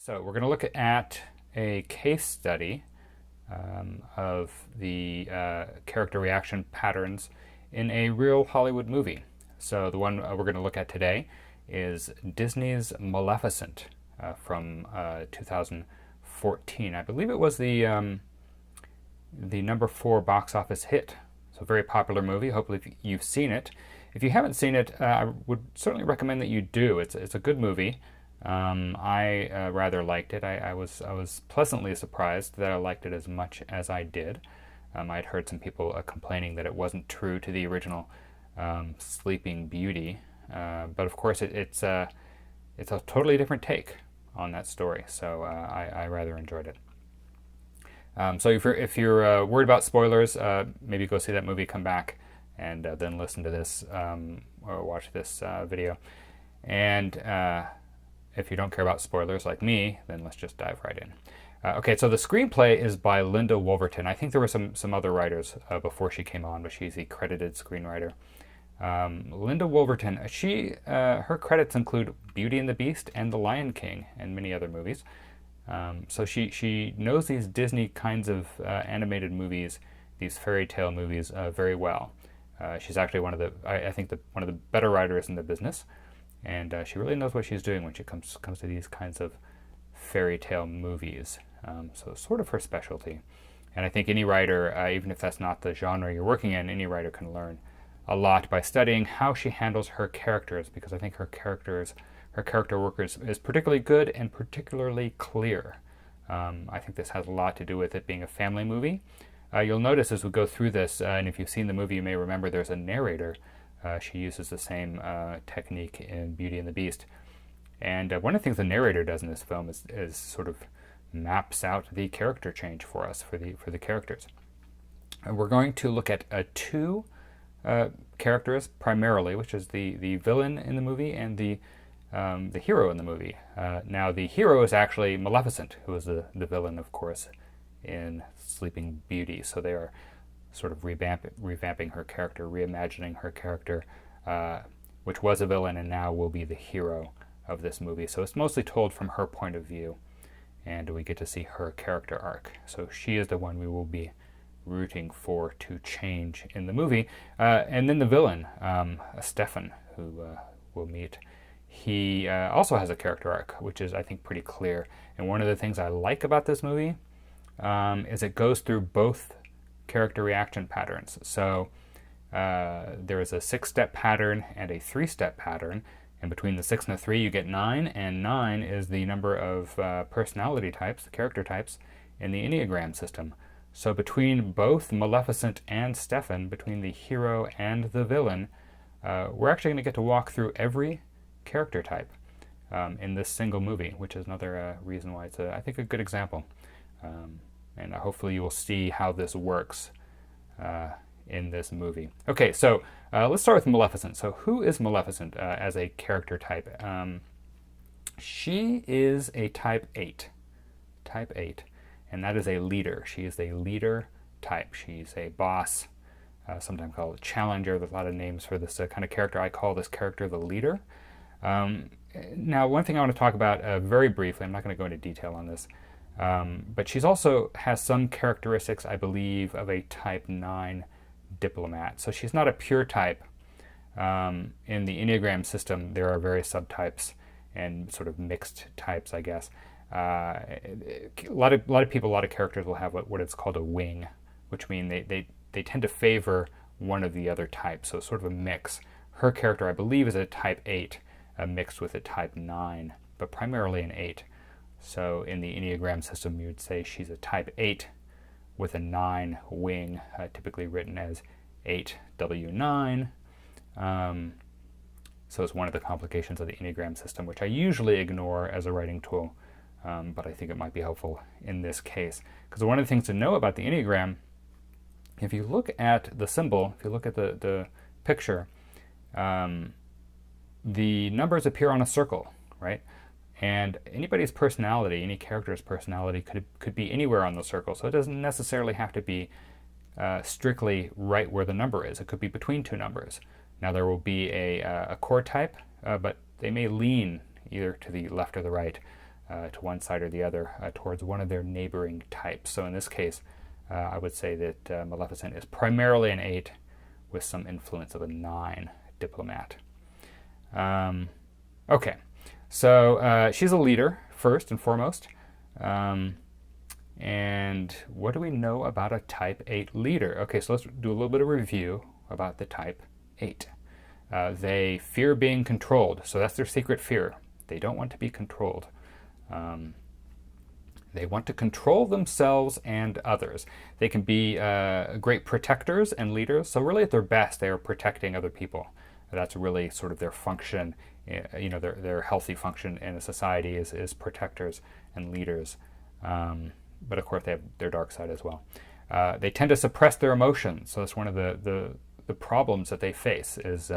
So we're going to look at a case study of the character reaction patterns in a real Hollywood movie. So the one we're going to look at today is Disney's Maleficent from 2014. I believe it was the number 4 box office hit. So a very popular movie. Hopefully you've seen it. If you haven't seen it, I would certainly recommend that you do. It's a good movie. I rather liked it. I was pleasantly surprised that I liked it as much as I did. I'd heard some people complaining that it wasn't true to the original Sleeping Beauty, but of course it's a totally different take on that story. So I rather enjoyed it. So if you're worried about spoilers, maybe go see that movie, come back, and then listen to this or watch this video. And if you don't care about spoilers like me, then let's just dive right in. Okay, so the screenplay is by Linda Wolverton. I think there were some other writers before she came on, but she's the credited screenwriter. Linda Wolverton, her credits include Beauty and the Beast and The Lion King and many other movies. So she knows these Disney kinds of animated movies, these fairy tale movies, very well. She's actually one of the better writers in the business, and she really knows what she's doing when she comes to these kinds of fairy tale movies. So it's sort of her specialty. And I think any writer, even if that's not the genre you're working in, any writer can learn a lot by studying how she handles her characters, because I think her character work is particularly good and particularly clear. I think this has a lot to do with it being a family movie. You'll notice as we go through this, and if you've seen the movie, you may remember there's a narrator. She uses the same technique in Beauty and the Beast. And one of the things the narrator does in this film is sort of maps out the character change for us, for the characters. And we're going to look at two characters primarily, which is the villain in the movie and the hero in the movie. Now the hero is actually Maleficent, who is the villain, of course, in Sleeping Beauty. So they are sort of revamping her character, reimagining her character, which was a villain and now will be the hero of this movie. So it's mostly told from her point of view, and we get to see her character arc. So she is the one we will be rooting for to change in the movie. And then the villain, Stefan, who we'll meet, he also has a character arc, which is, I think, pretty clear. And one of the things I like about this movie is it goes through both character reaction patterns. So there is a 6-step pattern and a 3-step pattern. And between the 6 and the 3, you get 9, and 9 is the number of personality types, character types, in the Enneagram system. So between both Maleficent and Stefan, between the hero and the villain, we're actually going to get to walk through every character type in this single movie, which is another reason why it's, I think, a good example. And hopefully you will see how this works in this movie. Okay, so let's start with Maleficent. So who is Maleficent as a character type? She is a type 8. Type 8. And that is a leader. She is a leader type. She's a boss, sometimes called a challenger. There's a lot of names for this kind of character. I call this character the leader. Now, one thing I want to talk about very briefly, I'm not going to go into detail on this, but she's also has some characteristics, I believe, of a type 9 diplomat. So she's not a pure type. In the Enneagram system, there are various subtypes and sort of mixed types, I guess. A lot of people, a lot of characters will have what is called a wing, which means they tend to favor one of the other types. So it's sort of a mix. Her character, I believe, is a type 8 mixed with a type 9, but primarily an 8. So in the Enneagram system, you would say she's a type 8 with a 9 wing, typically written as 8W9. So it's one of the complications of the Enneagram system, which I usually ignore as a writing tool, but I think it might be helpful in this case. Because one of the things to know about the Enneagram, if you look at the symbol, if you look at the picture, the numbers appear on a circle, right? And anybody's personality, any character's personality could be anywhere on the circle. So it doesn't necessarily have to be strictly right where the number is. It could be between two numbers. Now there will be a core type, but they may lean either to the left or the right. to one side or the other towards one of their neighboring types. So in this case, I would say that Maleficent is primarily an 8 with some influence of a 9 diplomat. Okay, so she's a leader first and foremost. And what do we know about a type 8 leader? Okay, so let's do a little bit of review about the type 8. They fear being controlled, so that's their secret fear. They don't want to be controlled. They want to control themselves and others. They can be great protectors and leaders, so really at their best they are protecting other people. That's really sort of their function, their healthy function in a society is protectors and leaders. But of course they have their dark side as well. They tend to suppress their emotions, so that's one of the problems that they face is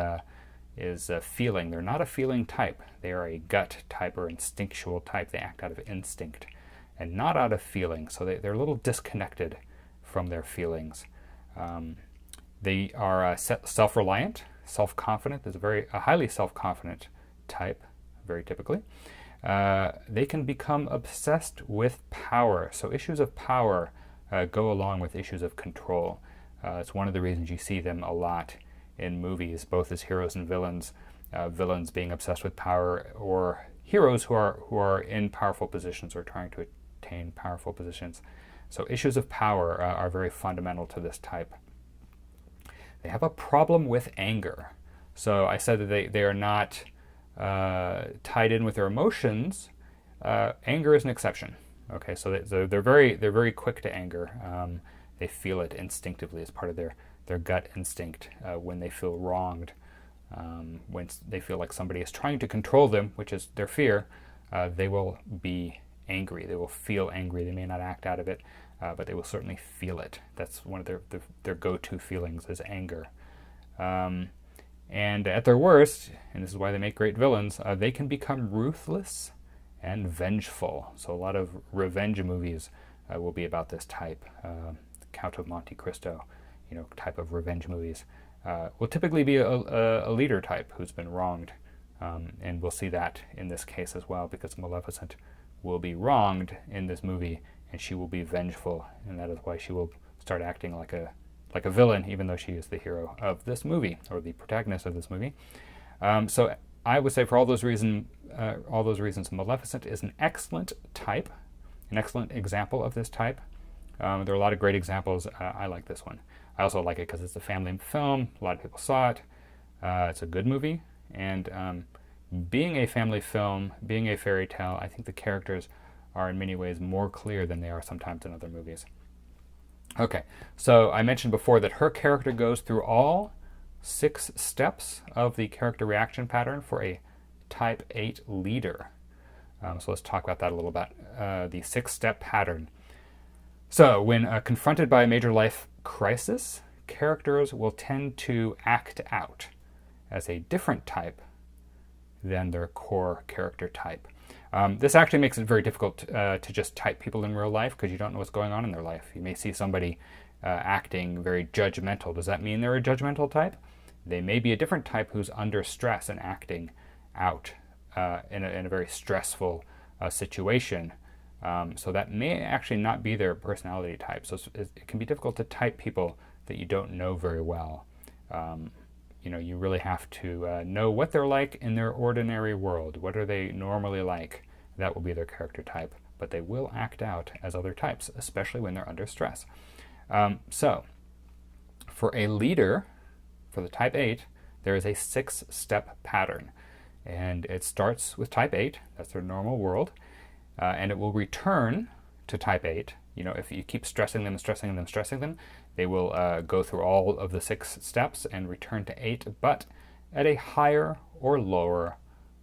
feeling. They're not a feeling type. They are a gut type or instinctual type. They act out of instinct and not out of feeling, so they're a little disconnected from their feelings. They are self-reliant, self-confident. There's a highly self-confident type, very typically. They can become obsessed with power. So issues of power go along with issues of control. It's one of the reasons you see them a lot in movies, both as heroes and villains. Villains being obsessed with power, or heroes who are in powerful positions or trying to attain powerful positions. So issues of power are very fundamental to this type. They have a problem with anger. So I said that they are not tied in with their emotions. Anger is an exception. Okay, so they're very quick to anger. They feel it instinctively as part of their gut instinct when they feel wronged, when they feel like somebody is trying to control them, which is their fear. They will be angry. They will feel angry. They may not act out of it, but they will certainly feel it. That's one of their go-to feelings is anger. And at their worst, and this is why they make great villains, they can become ruthless and vengeful. So a lot of revenge movies will be about this type. Count of Monte Cristo, type of revenge movies will typically be a leader type who's been wronged. And we'll see that in this case as well, because Maleficent will be wronged in this movie, and she will be vengeful, and that is why she will start acting like a villain, even though she is the hero of this movie, or the protagonist of this movie. So I would say for all those reasons, Maleficent is an excellent type, an excellent example of this type. There are a lot of great examples. I like this one. I also like it because it's a family film. A lot of people saw it. It's a good movie, and being a family film, being a fairy tale, I think the characters are in many ways more clear than they are sometimes in other movies. Okay, so I mentioned before that her character goes through all 6 steps of the character reaction pattern for a type 8 leader. So let's talk about that a little bit. The 6-step pattern. So when confronted by a major life crisis, characters will tend to act out as a different type than their core character type. This actually makes it very difficult to just type people in real life, because you don't know what's going on in their life. You may see somebody acting very judgmental. Does that mean they're a judgmental type? They may be a different type who's under stress and acting out in a very stressful situation. So that may actually not be their personality type. So it can be difficult to type people that you don't know very well. You really have to know what they're like in their ordinary world. What are they normally like? That will be their character type. But they will act out as other types, especially when they're under stress. So for a leader, for the type 8, there is a 6-step pattern. And it starts with type 8. That's their normal world. And it will return to type 8. If you keep stressing them, they will go through all of the 6 steps and return to 8, but at a higher or lower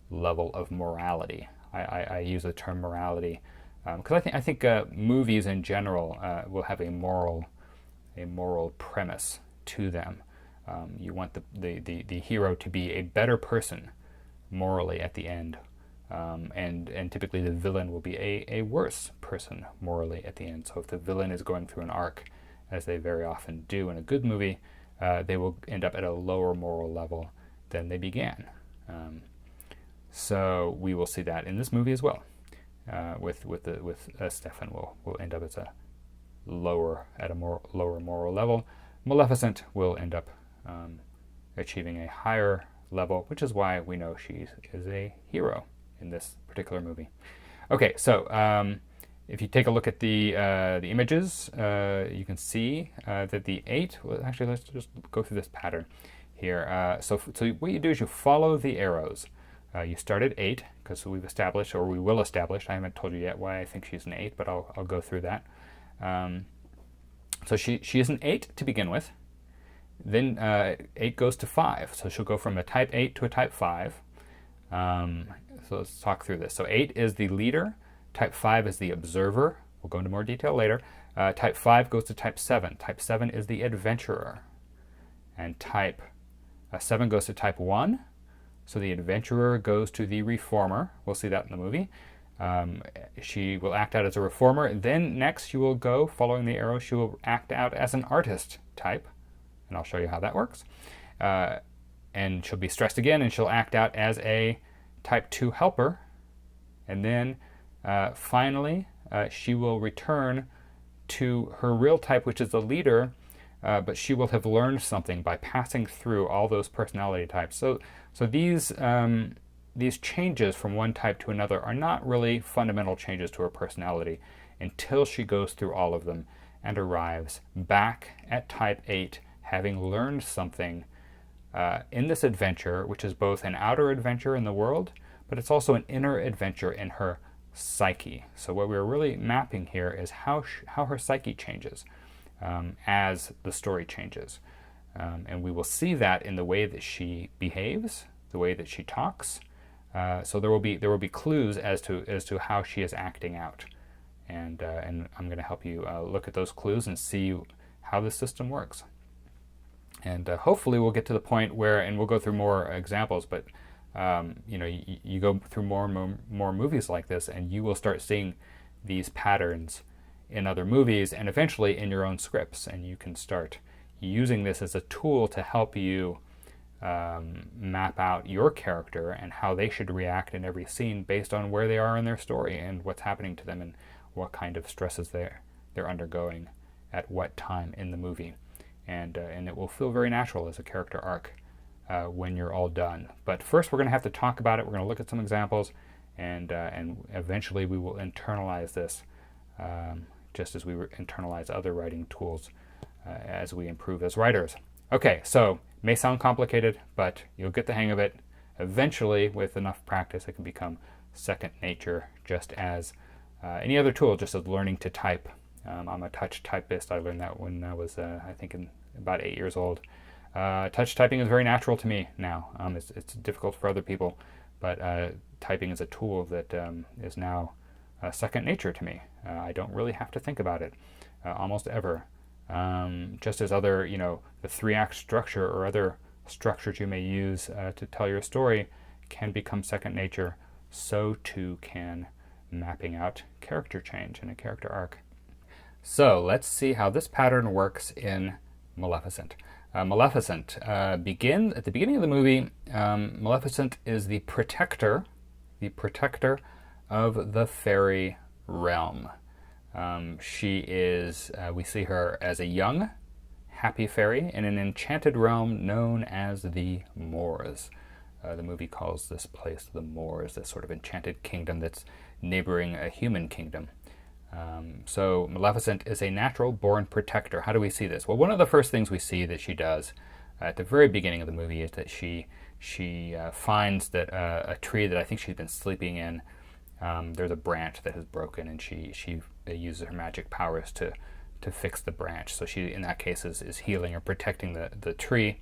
level of morality. I use the term morality because I think movies in general will have a moral premise to them. You want the hero to be a better person morally at the end. And typically the villain will be a worse person morally at the end. So if the villain is going through an arc, as they very often do in a good movie, they will end up at a lower moral level than they began. So we will see that in this movie as well. with Stefan will end up as a lower moral level. Maleficent will end up achieving a higher level, which is why we know she is a hero in this particular movie. Okay, so if you take a look at the images, you can see that the 8. Well, actually, let's just go through this pattern here. So what you do is you follow the arrows. You start at 8 because we've established, or we will establish. I haven't told you yet why I think she's an 8, but I'll go through that. So she is an 8 to begin with. Then 8 goes to 5, so she'll go from a type 8 to a type 5. So let's talk through this. So 8 is the leader, type 5 is the observer. We'll go into more detail later. Type 5 goes to type 7. Type 7 is the adventurer. And type 7 goes to type 1. So the adventurer goes to the reformer. We'll see that in the movie. She will act out as a reformer. Then next she will go, following the arrow, she will act out as an artist type. And I'll show you how that works. And she'll be stressed again, and she'll act out as a type 2 helper. And then finally, she will return to her real type, which is the leader, but she will have learned something by passing through all those personality types. So these changes from one type to another are not really fundamental changes to her personality until she goes through all of them and arrives back at type 8, having learned something in this adventure, which is both an outer adventure in the world, but it's also an inner adventure in her psyche. So what we're really mapping here is how her psyche changes as the story changes. And we will see that in the way that she behaves, the way that she talks. So there will be clues as to how she is acting out. And I'm going to help you look at those clues and see how the system works. And hopefully we'll get to the point where, and we'll go through more examples, but you go through more and more movies like this, and you will start seeing these patterns in other movies and eventually in your own scripts. And you can start using this as a tool to help you map out your character and how they should react in every scene based on where they are in their story and what's happening to them and what kind of stresses they're undergoing at what time in the movie. And it will feel very natural as a character arc when you're all done. But first we're going to have to talk about it. We're going to look at some examples, and eventually we will internalize this just as we internalize other writing tools as we improve as writers. Okay, so it may sound complicated, but you'll get the hang of it. Eventually, with enough practice, it can become second nature, just as any other tool, just as learning to type. I'm a touch typist. I learned that when I was, I think, about 8 years old. Touch typing is very natural to me now. It's difficult for other people, but typing is a tool that is now second nature to me. I don't really have to think about it almost ever. Just as other, the 3-act structure or other structures you may use to tell your story can become second nature, so too can mapping out character change in a character arc. So let's see how this pattern works in Maleficent. Maleficent, at the beginning of the movie, Maleficent is the protector of the fairy realm. She is, we see her as a young, happy fairy in an enchanted realm known as the Moors. The movie calls this place the Moors, this sort of enchanted kingdom that's neighboring a human kingdom. So Maleficent is a natural-born protector. How do we see this? Well, one of the first things we see that she does at the very beginning of the movie is that she finds that a tree that I think she's been sleeping in, there's a branch that has broken, and she uses her magic powers to fix the branch. So she, in that case, is healing or protecting the tree.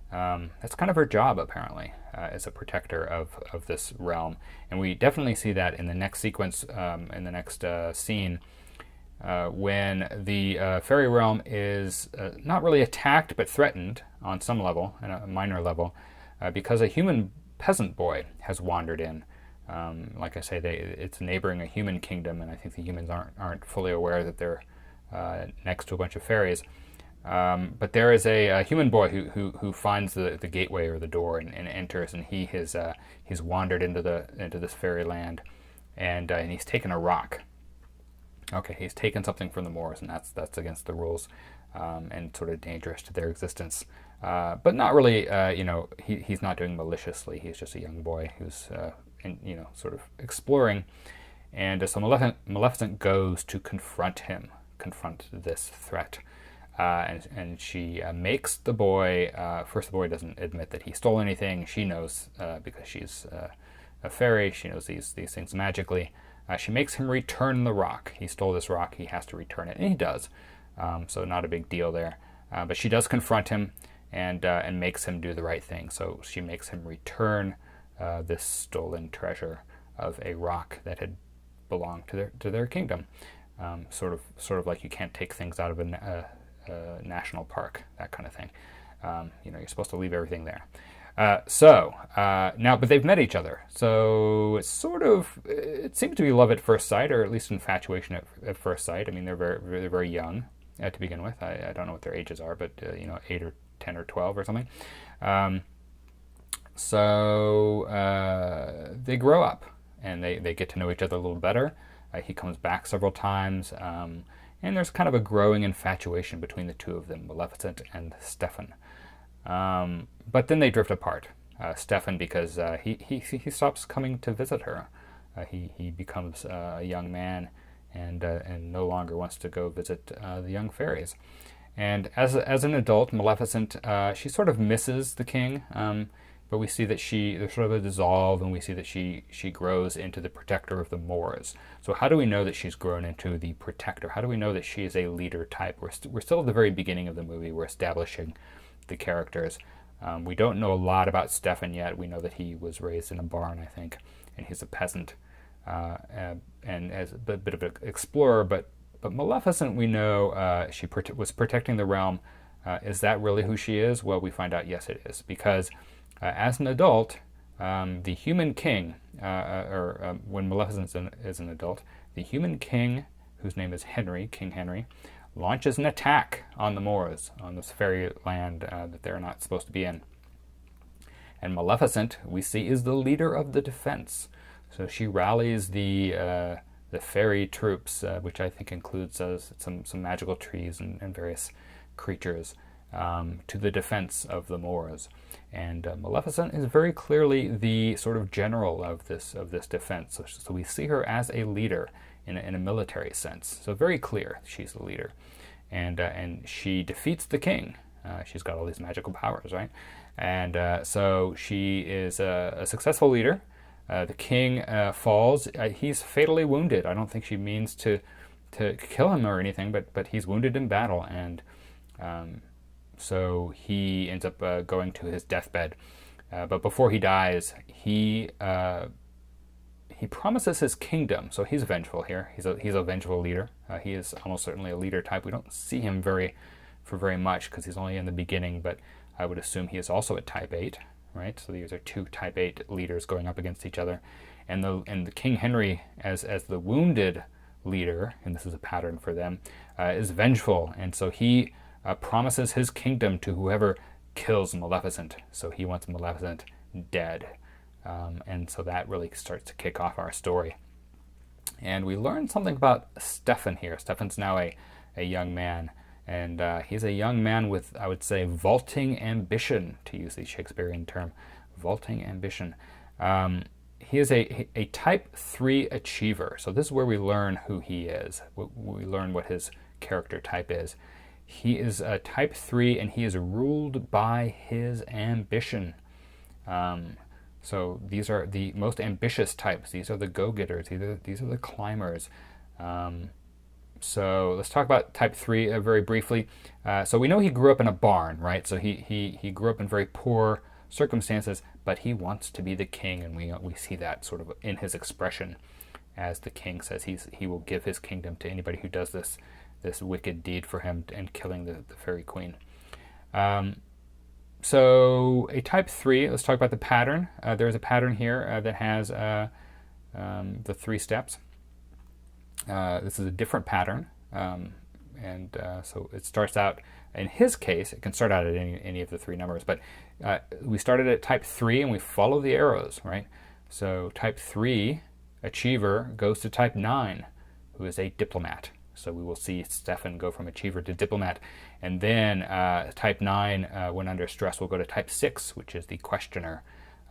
That's kind of her job, apparently, as a protector of this realm. And we definitely see that in the next sequence, in the next scene, when the fairy realm is not really attacked, but threatened on some level, on a minor level, because a human peasant boy has wandered in. Like I say, it's neighboring a human kingdom, and I think the humans aren't fully aware that they're next to a bunch of fairies. But there is a human boy who finds the gateway or the door and enters, and he's wandered into this fairyland, and he's taken a rock. Okay, he's taken something from the Moors, and that's against the rules, and sort of dangerous to their existence. But not really, he's not doing maliciously. He's just a young boy who's, sort of exploring. And so Maleficent goes to confront this threat. And she makes the boy, first the boy doesn't admit that he stole anything. She knows, because she's a fairy, she knows these things magically. She makes him return the rock. He stole this rock, he has to return it, and he does. So not a big deal there. But she does confront him and makes him do the right thing. So she makes him return this stolen treasure of a rock that had belonged to their kingdom. Sort of like you can't take things out of a national park, that kind of thing. You're supposed to leave everything there. Now, but they've met each other, so it seems to be love at first sight, or at least infatuation at first sight. I mean, they're very, very young to begin with. I don't know what their ages are, but 8 or 10 or 12 or something. They grow up and they get to know each other a little better. He comes back several times, and there's kind of a growing infatuation between the two of them, Maleficent and Stefan. But then they drift apart. Stefan, because he stops coming to visit her. He becomes a young man and no longer wants to go visit the young fairies. And as an adult, Maleficent, she sort of misses the king, but we see that there's sort of a dissolve, and we see that she grows into the protector of the Moors. So how do we know that she's grown into the protector? How do we know that she is a leader type? We're still at the very beginning of the movie. We're establishing the characters. We don't know a lot about Stefan yet. We know that he was raised in a barn, I think, and he's a peasant, and as a bit of an explorer. But Maleficent, we know she was protecting the realm. Is that really who she is? Well, we find out yes, it is, because as an adult, the human king, when Maleficent is an adult, the human king, whose name is King Henry, launches an attack on the Moors, on this fairy land that they're not supposed to be in. And Maleficent, we see, is the leader of the defense. So she rallies the fairy troops, which I think includes some magical trees and various creatures, to the defense of the Moors. And Maleficent is very clearly the sort of general of this defense. So we see her as a leader in a military sense. So very clear she's the leader. And she defeats the king. She's got all these magical powers, right? And so she is a successful leader. The king falls. He's fatally wounded. I don't think she means to kill him or anything, but he's wounded in battle. And so he ends up going to his deathbed. But before he dies, he promises his kingdom. So he's vengeful here. He's a vengeful leader. He is almost certainly a leader type. We don't see him for very much because he's only in the beginning, but I would assume he is also a type 8, right? So these are two type 8 leaders going up against each other. And the King Henry, as the wounded leader, and this is a pattern for them, is vengeful. And so he promises his kingdom to whoever kills Maleficent. So he wants Maleficent dead. And so that really starts to kick off our story. And we learn something about Stefan here. Stefan's now a young man. And he's a young man with, I would say, vaulting ambition, to use the Shakespearean term, vaulting ambition. He is a type 3 achiever. So this is where we learn who he is. We learn what his character type is. He is a type 3, and he is ruled by his ambition. So these are the most ambitious types. These are the go-getters. These are the climbers. So let's talk about type 3 very briefly. So we know he grew up in a barn, right? So he grew up in very poor circumstances, but he wants to be the king, and we see that sort of in his expression as the king says he will give his kingdom to anybody who does this wicked deed for him and killing the fairy queen. So a type 3, let's talk about the pattern. There's a pattern here that has the 3 steps. This is a different pattern, so it starts out, in his case, it can start out at any of the 3 numbers, but we started at type 3 and we follow the arrows, right? So type 3 achiever goes to type 9, who is a diplomat. So we will see Stefan go from achiever to diplomat. And then type 9, when under stress, will go to type 6, which is the questioner.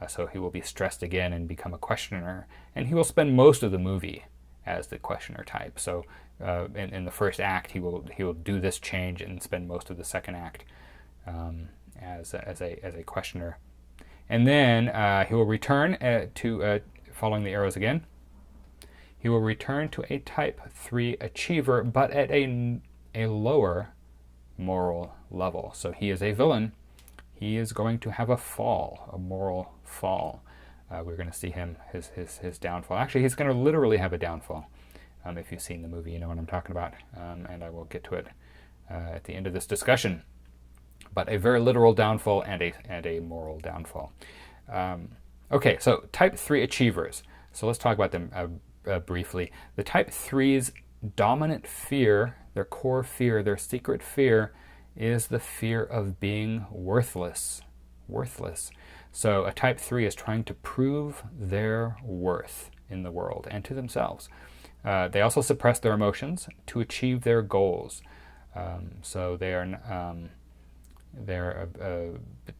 So he will be stressed again and become a questioner. And he will spend most of the movie as the questioner type. So in the first act, he will do this change and spend most of the second act as a questioner. And then he will return to, following the arrows again, he will return to a type 3 achiever, but at a lower moral level. So he is a villain. He is going to have a fall, a moral fall. We're going to see his downfall. Actually, he's going to literally have a downfall. If you've seen the movie, you know what I'm talking about. And I will get to it at the end of this discussion. But a very literal downfall and a moral downfall. Okay, so type 3 achievers. So let's talk about them briefly. The type 3's dominant fear, their core fear, their secret fear, is the fear of being worthless. Worthless. So a type 3 is trying to prove their worth in the world and to themselves. They also suppress their emotions to achieve their goals. So they're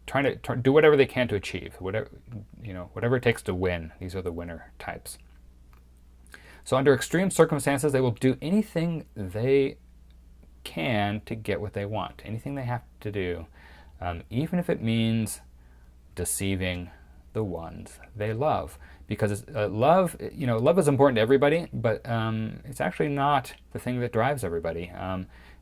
trying to do whatever they can to achieve, whatever it takes to win. These are the winner types. So under extreme circumstances, they will do anything they can to get what they want, anything they have to do, even if it means deceiving the ones they love. Because love is important to everybody, but it's actually not the thing that drives everybody.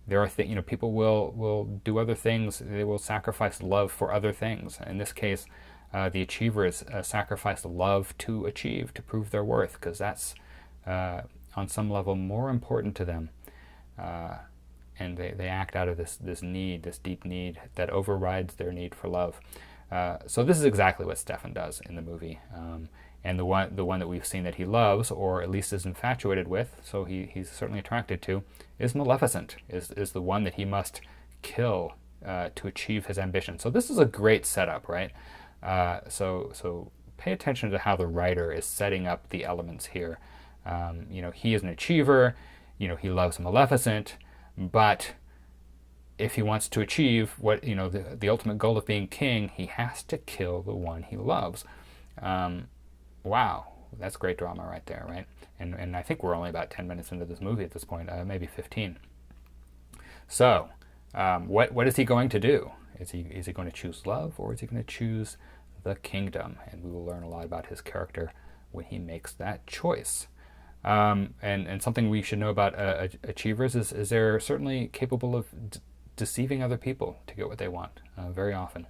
There are people will do other things. They will sacrifice love for other things. In this case, the achievers sacrifice love to achieve, to prove their worth, because that's on some level more important to them. And they act out of this need, this deep need that overrides their need for love. So this is exactly what Stefan does in the movie. And the one that we've seen that he loves, or at least is infatuated with, so he's certainly attracted to, is Maleficent, is the one that he must kill to achieve his ambition. So this is a great setup, right? So pay attention to how the writer is setting up the elements here. He is an achiever, he loves Maleficent, but if he wants to achieve what, the ultimate goal of being king, he has to kill the one he loves. Wow, that's great drama right there, right? And I think we're only about 10 minutes into this movie at this point, maybe 15. So, what is he going to do? Is he going to choose love, or is he going to choose the kingdom? And we will learn a lot about his character when he makes that choice. And something we should know about achievers is they're certainly capable of deceiving other people to get what they want, very often.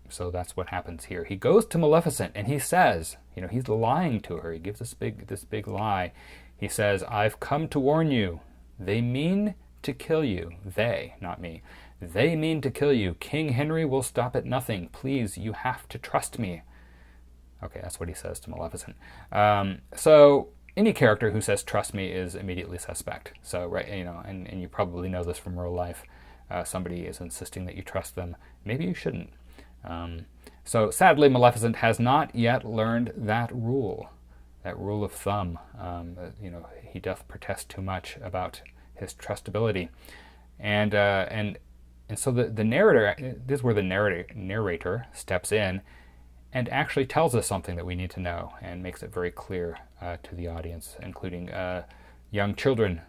So that's what happens here. He goes to Maleficent and he says, he's lying to her. He gives this big lie. He says, "I've come to warn you. They mean to kill you." They, not me. "They mean to kill you. King Henry will stop at nothing. Please, you have to trust me." Okay, that's what he says to Maleficent. So any character who says "trust me" is immediately suspect. So right, and you probably know this from real life. Somebody is insisting that you trust them. Maybe you shouldn't. So sadly, Maleficent has not yet learned that rule of thumb. He doth protest too much about his trustability, and so the narrator. This is where the narrator steps in and actually tells us something that we need to know and makes it very clear to the audience, including young children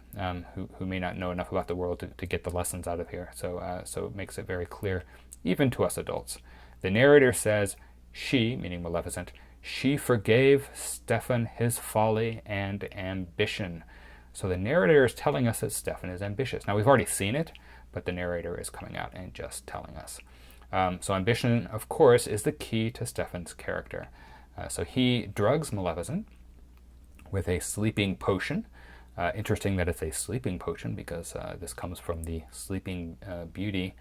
who may not know enough about the world to get the lessons out of here. So it makes it very clear, even to us adults. The narrator says, she, meaning Maleficent, she forgave Stefan his folly and ambition. So the narrator is telling us that Stefan is ambitious. Now, we've already seen it, but the narrator is coming out and just telling us. So ambition, of course, is the key to Stefan's character. So he drugs Maleficent with a sleeping potion. Interesting that it's a sleeping potion, because this comes from the Sleeping Beauty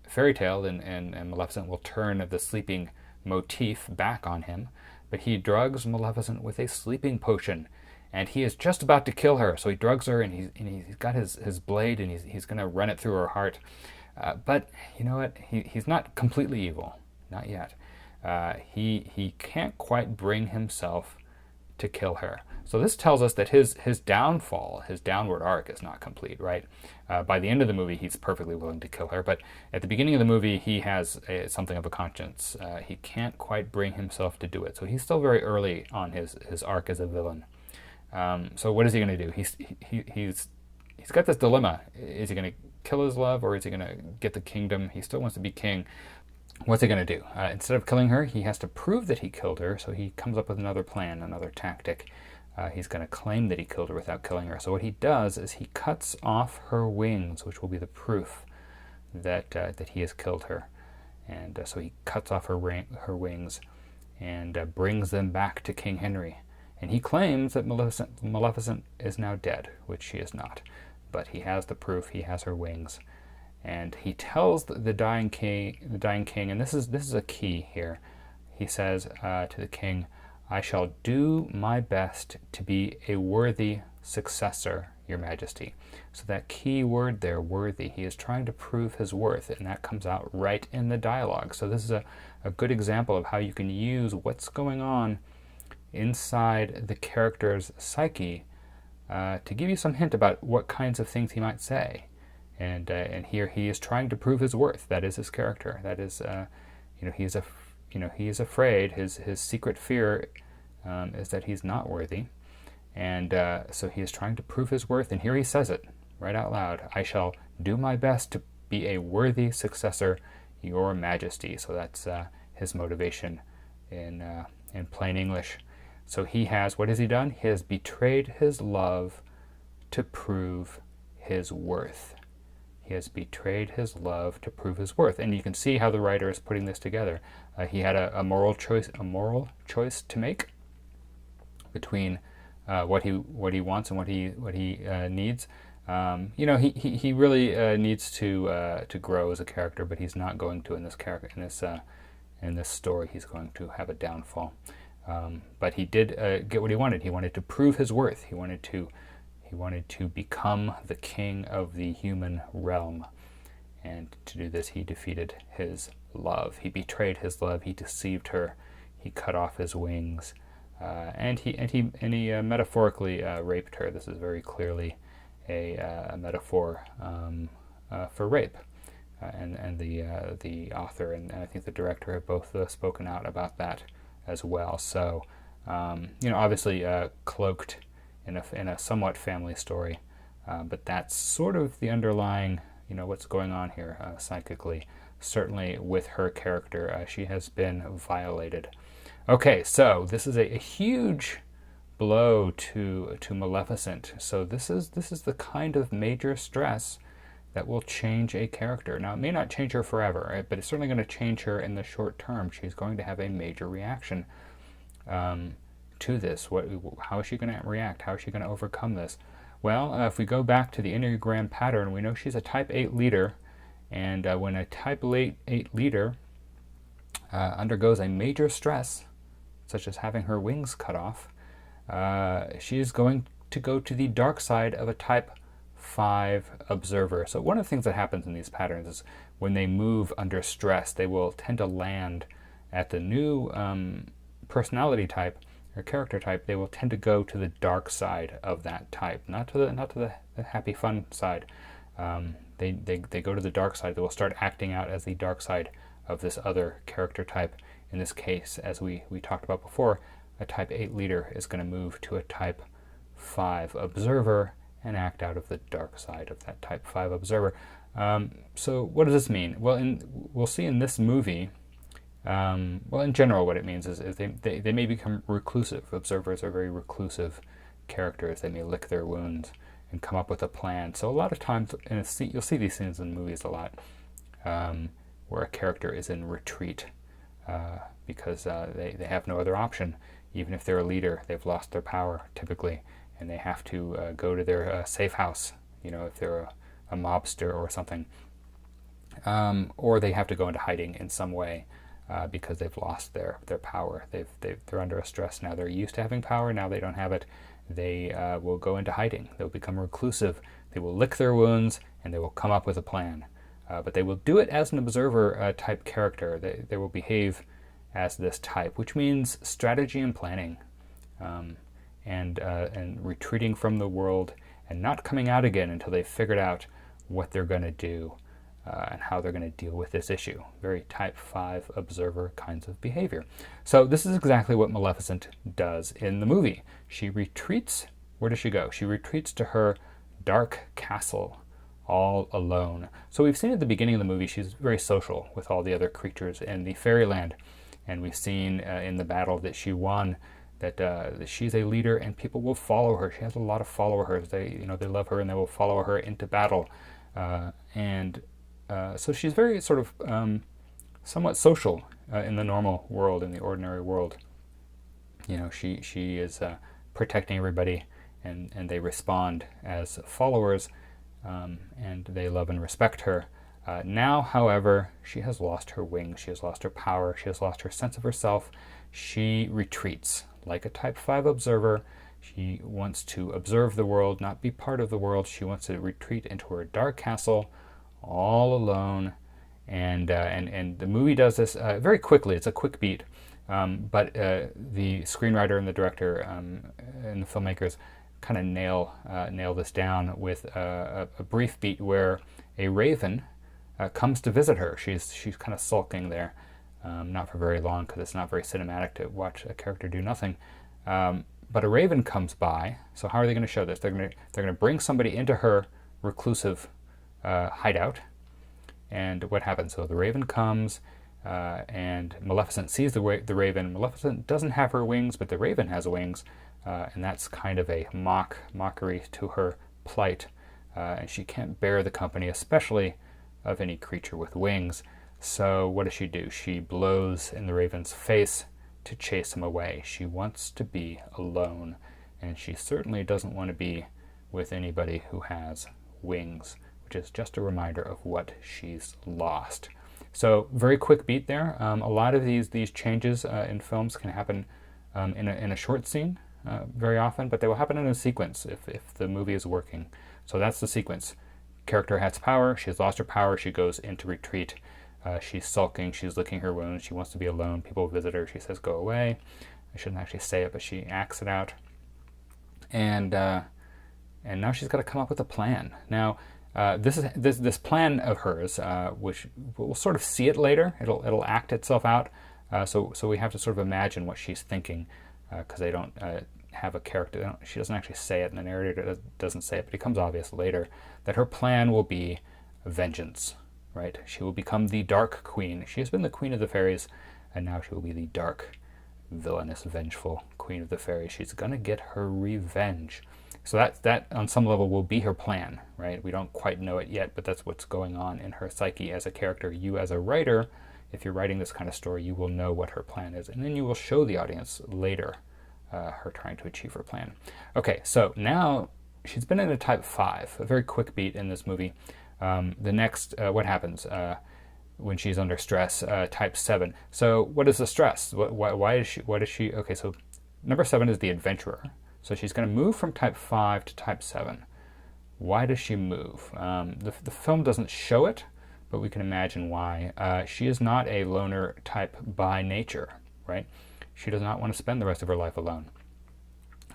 fairy tale, and Maleficent will turn the sleeping motif back on him. But he drugs Maleficent with a sleeping potion, and he is just about to kill her. So he drugs her, and he's got his blade, and he's going to run it through her heart. But you know what? He's not completely evil, not yet. He can't quite bring himself to kill her. So this tells us that his downfall, his downward arc, is not complete, right? By the end of the movie, he's perfectly willing to kill her, but at the beginning of the movie, he has something of a conscience. He can't quite bring himself to do it, so he's still very early on his arc as a villain. So what is he going to do? He's got this dilemma. Is he going to kill his love, or is he going to get the kingdom? He still wants to be king. What's he going to do? Instead of killing her, he has to prove that he killed her, so he comes up with another plan, another tactic. He's going to claim that he killed her without killing her. So what he does is he cuts off her wings, which will be the proof that he has killed her. And so he cuts off her wings and brings them back to King Henry. And he claims that Maleficent is now dead, which she is not. But he has the proof. He has her wings. And he tells the dying king, and this is a key here. He says to the king, "I shall do my best to be a worthy successor, Your Majesty." So that key word there, worthy, he is trying to prove his worth, and that comes out right in the dialogue. So this is a good example of how you can use what's going on inside the character's psyche to give you some hint about what kinds of things he might say. And here he is trying to prove his worth. That is his character. That is, he is afraid. His secret fear is that he's not worthy, and so he is trying to prove his worth. And here he says it right out loud: "I shall do my best to be a worthy successor, Your Majesty." So that's his motivation in plain English. So he has, what has he done? He has betrayed his love to prove his worth. He has betrayed his love to prove his worth. And you can see how the writer is putting this together. He had a moral choice to make between what he wants and what he needs. He really needs to grow as a character, but he's not going to in this story. He's going to have a downfall. But he did get what he wanted. He wanted to prove his worth. He wanted to become the king of the human realm. And to do this, he defeated his love. He betrayed his love. He deceived her. He cut off his wings. And he metaphorically raped her. This is very clearly a metaphor for rape. And the author and I think the director have both spoken out about that as well. So, obviously cloaked in a somewhat family story, but that's sort of the underlying, what's going on here psychically. Certainly with her character, she has been violated. Okay, so this is a huge blow to Maleficent. So this is the kind of major stress that will change a character. Now, it may not change her forever, right? But it's certainly going to change her in the short term. She's going to have a major reaction to this. How is she going to react? How is she going to overcome this? Well, if we go back to the Enneagram pattern, we know she's a Type 8 leader. And when a Type 8 leader undergoes a major stress, such as having her wings cut off, she is going to go to the dark side of a Type 5 observer. So one of the things that happens in these patterns is when they move under stress, they will tend to land at the new personality type or character type. They will tend to go to the dark side of that type, not to the happy fun side. They go to the dark side. They will start acting out as the dark side of this other character type. In this case, as we talked about before, a Type 8 leader is going to move to a Type 5 observer and act out of the dark side of that Type 5 observer. So what does this mean? Well, we'll see in this movie, in general what it means is they may become reclusive. Observers are very reclusive characters. They may lick their wounds and come up with a plan. So a lot of times, you'll see these scenes in movies a lot, where a character is in retreat because they have no other option. Even if they're a leader, they've lost their power typically, and they have to go to their safe house, if they're a mobster or something. Or they have to go into hiding in some way because they've lost their power. They're under a stress now. They're used to having power, now they don't have it. They will go into hiding. They'll become reclusive. They will lick their wounds, and they will come up with a plan. But they will do it as an observer type character. They will behave as this type, which means strategy and planning, and retreating from the world and not coming out again until they've figured out what they're going to do and how they're going to deal with this issue. Very type 5 observer kinds of behavior. So this is exactly what Maleficent does in the movie. She retreats. Where does she go? She retreats to her dark castle all alone. So we've seen at the beginning of the movie she's very social with all the other creatures in the fairyland, and we've seen in the battle that she won that she's a leader and people will follow her. She has a lot of followers. They love her and they will follow her into battle, so she's very sort of somewhat social in the normal world, in the ordinary world. She is protecting everybody, and they respond as followers, and they love and respect her. Now, however, she has lost her wings. She has lost her power. She has lost her sense of herself. She retreats like a type 5 observer. She wants to observe the world, not be part of the world. She wants to retreat into her dark castle all alone. And the movie does this very quickly. It's a quick beat. But the screenwriter and the director and the filmmakers kind of nail this down with a brief beat where a raven comes to visit her. She's kind of sulking there, not for very long because it's not very cinematic to watch a character do nothing. But a raven comes by. So how are they going to show this? They're going to bring somebody into her reclusive hideout. And what happens? So the raven comes, and Maleficent sees the raven. Maleficent doesn't have her wings, but the raven has wings, and that's kind of a mockery to her plight. And she can't bear the company, especially of any creature with wings. So what does she do? She blows in the raven's face to chase him away. She wants to be alone, and she certainly doesn't want to be with anybody who has wings, which is just a reminder of what she's lost. So very quick beat there. A lot of these changes in films can happen in a short scene very often, but they will happen in a sequence if the movie is working. So that's the sequence. Character has power. She has lost her power. She goes into retreat. She's sulking. She's licking her wounds. She wants to be alone. People visit her. She says, "Go away." I shouldn't actually say it, but she acts it out. And now she's got to come up with a plan. Now, this plan of hers, which we'll sort of see it later. It'll act itself out. So we have to sort of imagine what she's thinking, because they don't have a character. She doesn't actually say it, and the narrator doesn't say it, but it becomes obvious later that her plan will be vengeance. Right? She will become the Dark Queen. She has been the Queen of the Fairies, and now she will be the dark, villainous, vengeful Queen of the Fairies. She's gonna get her revenge. So that on some level will be her plan, right? We don't quite know it yet, but that's what's going on in her psyche as a character. You as a writer, if you're writing this kind of story, you will know what her plan is, and then you will show the audience later her trying to achieve her plan. Okay, so now she's been in a type 5, a very quick beat in this movie. The next, what happens when she's under stress? Type 7. So what is the stress? Why is she? What is she? Okay, so number 7 is the adventurer. So she's going to move from type 5 to type 7. Why does she move? The film doesn't show it, but we can imagine why. She is not a loner type by nature, right? She does not want to spend the rest of her life alone.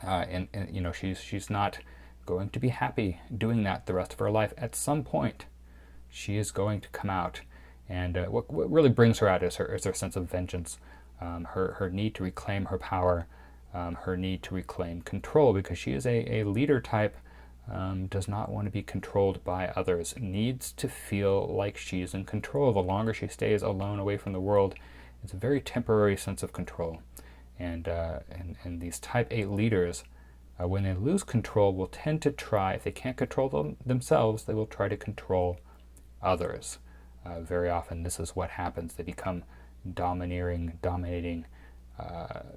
And she's not going to be happy doing that the rest of her life. At some point, she is going to come out, and what really brings her out is her sense of vengeance, her need to reclaim her power, her need to reclaim control, because she is a leader type, does not want to be controlled by others, needs to feel like she's in control. The longer she stays alone away from the world, it's a very temporary sense of control, and these type 8 leaders, when they lose control, will tend to try, if they can't control themselves, they will try to control others. Very often this is what happens. They become dominating,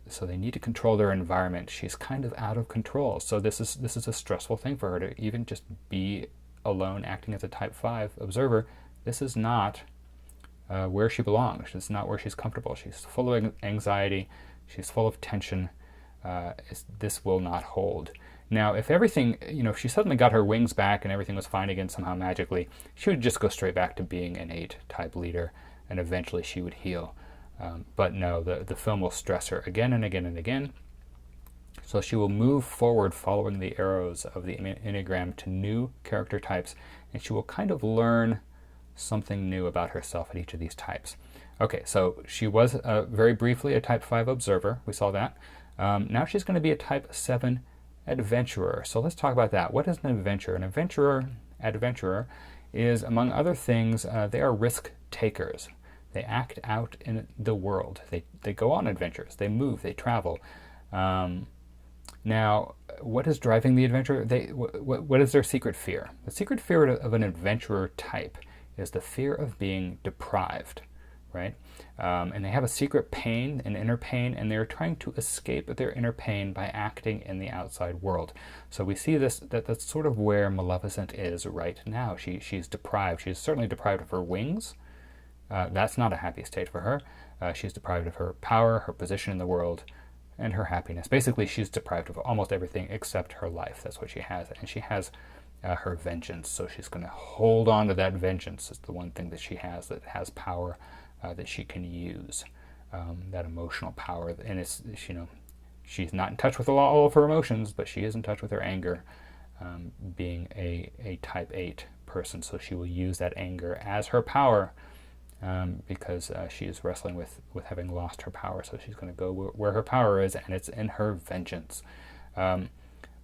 so they need to control their environment. She's kind of out of control, so this is a stressful thing for her to even just be alone, acting as a type 5 observer. This is not where she belongs. It's not where she's comfortable. She's full of anxiety. She's full of tension. This will not hold. Now, if everything, if she suddenly got her wings back and everything was fine again somehow magically, she would just go straight back to being an 8 type leader, and eventually she would heal. But no, the film will stress her again and again and again. So she will move forward following the arrows of the Enneagram to new character types, and she will kind of learn something new about herself at each of these types. Okay, so she was very briefly a type 5 observer. We saw that. Now she's going to be a type 7 adventurer. So let's talk about that. What is an adventurer? An adventurer is, among other things, they are risk takers. They act out in the world. They go on adventures. They move. They travel. Now, what is driving the adventure? What is their secret fear? The secret fear of an adventurer type is the fear of being deprived, right? And they have a secret pain, an inner pain, and they're trying to escape their inner pain by acting in the outside world. So we see that's sort of where Maleficent is right now. She's deprived. She's certainly deprived of her wings. That's not a happy state for her. She's deprived of her power, her position in the world, and her happiness. Basically, she's deprived of almost everything except her life. That's what she has. And she has her vengeance. So she's going to hold on to that vengeance. It's the one thing that she has that has power that she can use. That emotional power. And it's, she's not in touch with all of her emotions, but she is in touch with her anger, being a type 8 person. So she will use that anger as her power, because she is wrestling with having lost her power. So she's going to go where her power is, and it's in her vengeance.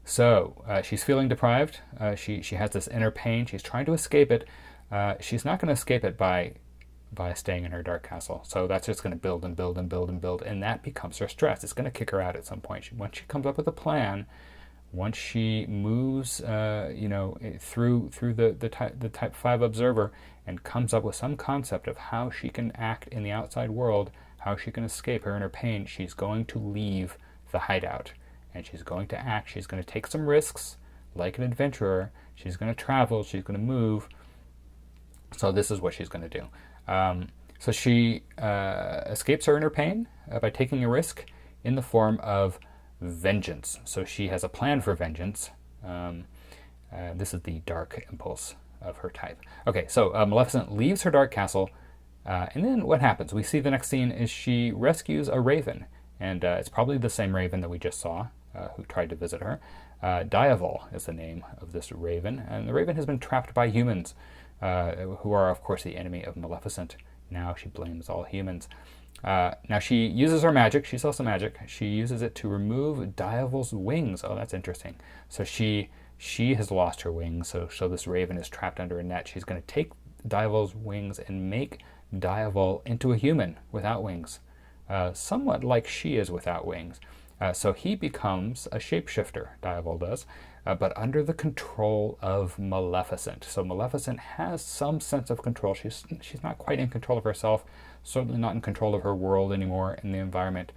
So she's feeling deprived. She has this inner pain. She's trying to escape it. She's not going to escape it by staying in her dark castle. So that's just going to build and build and build and build, and that becomes her stress. It's going to kick her out at some point. Once she comes up with a plan, once she moves, through the type 5 observer and comes up with some concept of how she can act in the outside world, how she can escape her inner pain, she's going to leave the hideout. And she's going to act. She's going to take some risks, like an adventurer. She's going to travel. She's going to move. So this is what she's going to do. So she escapes her inner pain by taking a risk in the form of vengeance. So she has a plan for vengeance. This is the dark impulse of her type. Okay, so Maleficent leaves her dark castle, and then what happens? We see the next scene is she rescues a raven, and it's probably the same raven that we just saw, who tried to visit her. Diaval is the name of this raven, and the raven has been trapped by humans, who are, of course, the enemy of Maleficent. Now she blames all humans. Now she uses her magic. She saw some magic. She uses it to remove Diaval's wings. Oh, that's interesting. So she has lost her wings. So this raven is trapped under a net. She's going to take Diaval's wings and make Diaval into a human without wings, somewhat like she is without wings. So he becomes a shapeshifter, Diaval does, but under the control of Maleficent. So Maleficent has some sense of control. She's not quite in control of herself, certainly not in control of her world anymore in the environment.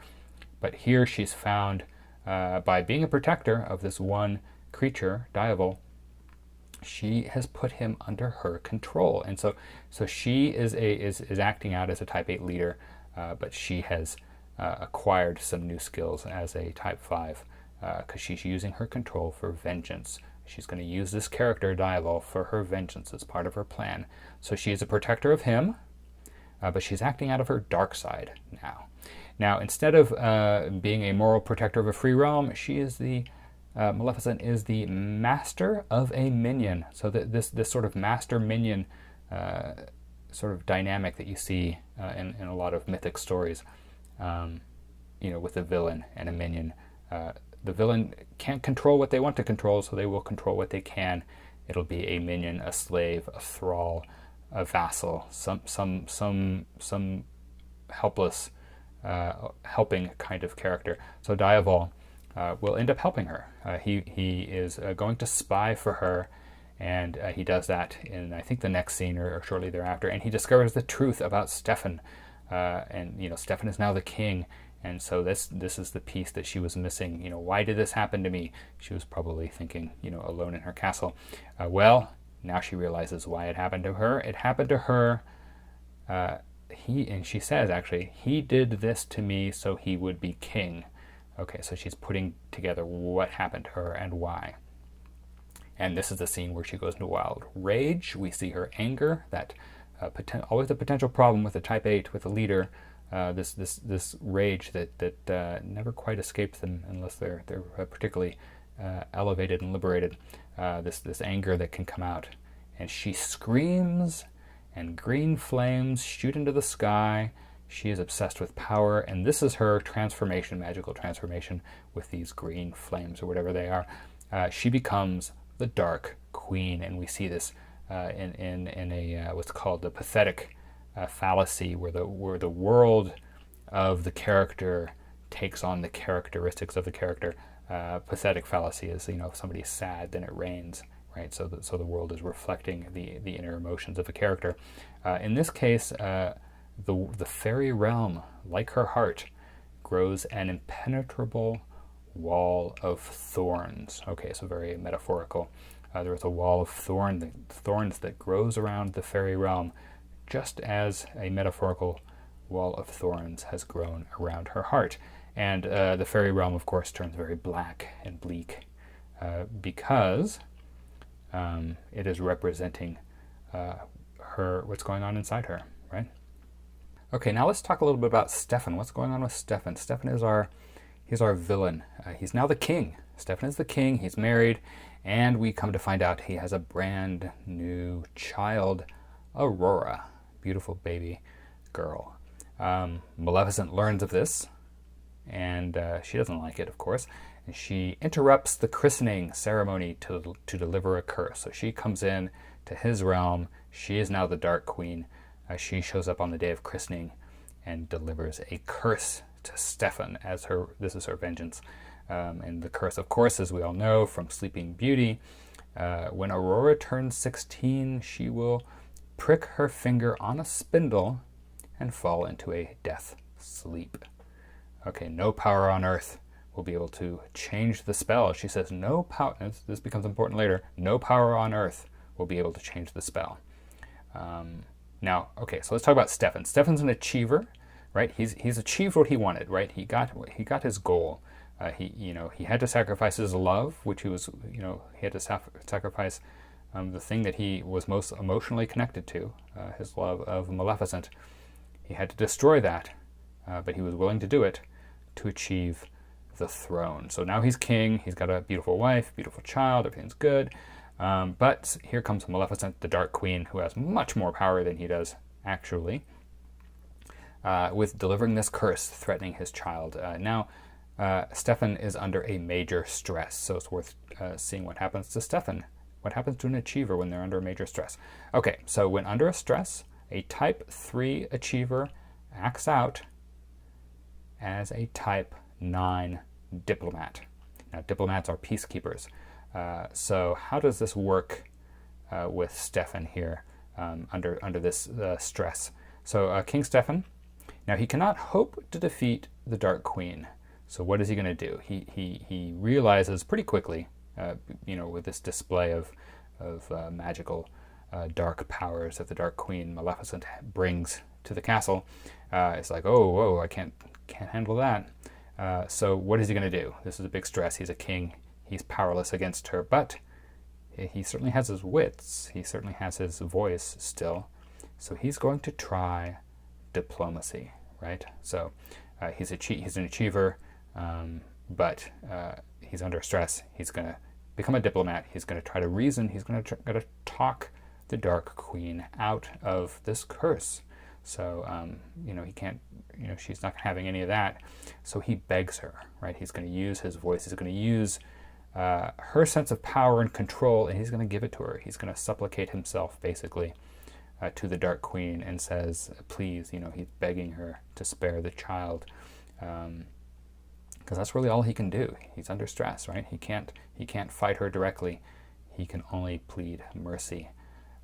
But here she's found, by being a protector of this one creature, Diaval, she has put him under her control. And so she is acting out as a type 8 leader, but she has acquired some new skills as a type 5, because she's using her control for vengeance. She's going to use this character, Diaval, for her vengeance as part of her plan. So she is a protector of him, but she's acting out of her dark side now. Now, instead of being a moral protector of a free realm, Maleficent is the master of a minion. So this sort of master-minion sort of dynamic that you see in a lot of mythic stories, with a villain and a minion. The villain can't control what they want to control, so they will control what they can. It'll be a minion, a slave, a thrall, a vassal, some helpless, helping kind of character. So Diaval will end up helping her. He is going to spy for her, and he does that in, I think, the next scene or shortly thereafter, and he discovers the truth about Stefan. And Stefan is now the king, and so this is the piece that she was missing. Why did this happen to me? She was probably thinking, alone in her castle. Well, now she realizes why it happened to her. It happened to her. She says, actually, he did this to me so he would be king. Okay, so she's putting together what happened to her and why. And this is the scene where she goes into wild rage. We see her anger, that always a potential problem with a type 8, with a leader. this rage that never quite escapes them unless they're particularly elevated and liberated. This anger that can come out, and she screams, and green flames shoot into the sky. She is obsessed with power, and this is her transformation, magical transformation, with these green flames or whatever they are. She becomes the Dark Queen, and we see this in a what's called the pathetic fallacy, where the world of the character takes on the characteristics of the character. Pathetic fallacy is, if somebody's sad, then it rains, right? So the world is reflecting the inner emotions of a character. In this case, the fairy realm, like her heart, grows an impenetrable wall of thorns. Okay, so very metaphorical. There is a wall of thorns that grows around the fairy realm, just as a metaphorical wall of thorns has grown around her heart. And the fairy realm, of course, turns very black and bleak because it is representing what's going on inside her, right? Okay, now let's talk a little bit about Stefan. What's going on with Stefan? Stefan is our villain. He's now the king. Stefan is the king. He's married, and we come to find out he has a brand new child, Aurora, beautiful baby girl. Maleficent learns of this, and she doesn't like it, of course, and she interrupts the christening ceremony to deliver a curse. So she comes in to his realm. She is now the Dark Queen. She shows up on the day of christening and delivers a curse to Stefan as this is her vengeance. And the curse, of course, as we all know from Sleeping Beauty, when Aurora turns 16, she will prick her finger on a spindle and fall into a death sleep. Okay, no power on earth will be able to change the spell. She says no power, this becomes important later, no power on earth will be able to change the spell. Now, okay, so let's talk about Stefan. Stefan's an achiever, right? He's achieved what he wanted, right? He got his goal. He had to sacrifice his love, which he was, he had to sacrifice the thing that he was most emotionally connected to, his love of Maleficent. He had to destroy that, but he was willing to do it to achieve the throne. So now he's king. He's got a beautiful wife, beautiful child. Everything's good. But here comes Maleficent, the Dark Queen, who has much more power than he does, actually, with delivering this curse, threatening his child. Now, Stefan is under a major stress, so it's worth seeing what happens to Stefan. What happens to an achiever when they're under major stress? Okay, so when under a stress, a Type 3 achiever acts out as a Type 9 diplomat. Now, diplomats are peacekeepers. So how does this work with Stefan here under this stress? So King Stefan, now he cannot hope to defeat the Dark Queen. So what is he going to do? He realizes pretty quickly, with this display of magical dark powers that the Dark Queen Maleficent brings to the castle. It's like, whoa, I can't handle that. So what is he going to do? This is a big stress. He's a king. He's powerless against her, but he certainly has his wits. He certainly has his voice still. So he's going to try diplomacy, right? So he's an achiever, but he's under stress. He's going to become a diplomat. He's going to try to reason. He's going to talk the Dark Queen out of this curse. So, he can't, she's not having any of that. So he begs her, right? He's going to use his voice. He's going to use her sense of power and control, and he's going to give it to her. He's going to supplicate himself, basically, to the Dark Queen, and says, please, he's begging her to spare the child, because that's really all he can do. He's under stress, right? He can't fight her directly. He can only plead mercy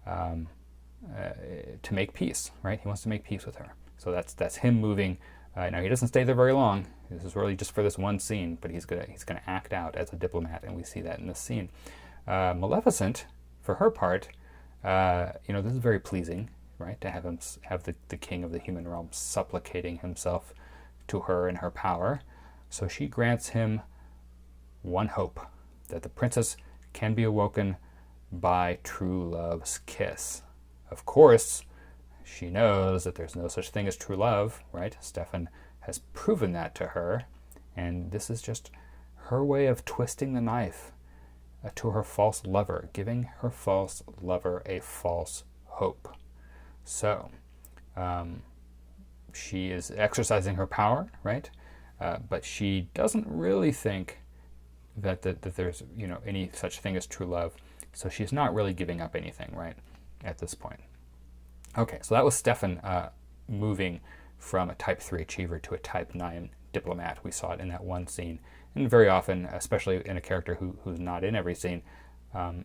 to make peace, right? He wants to make peace with her. So that's him moving. Now he doesn't stay there very long. This is really just for this one scene, but he's gonna act out as a diplomat, and we see that in this scene. Maleficent, for her part, this is very pleasing, right? To have the king of the human realm supplicating himself to her in her power. So she grants him one hope, that the princess can be awoken by true love's kiss. Of course, she knows that there's no such thing as true love, right? Stefan has proven that to her, and this is just her way of twisting the knife to her false lover, giving her false lover a false hope. So, she is exercising her power, right? But she doesn't really think that there's any such thing as true love. So she's not really giving up anything, right, at this point. Okay, so that was Stefan moving from a type 3 achiever to a type 9 diplomat. We saw it in that one scene. And very often, especially in a character who's not in every scene,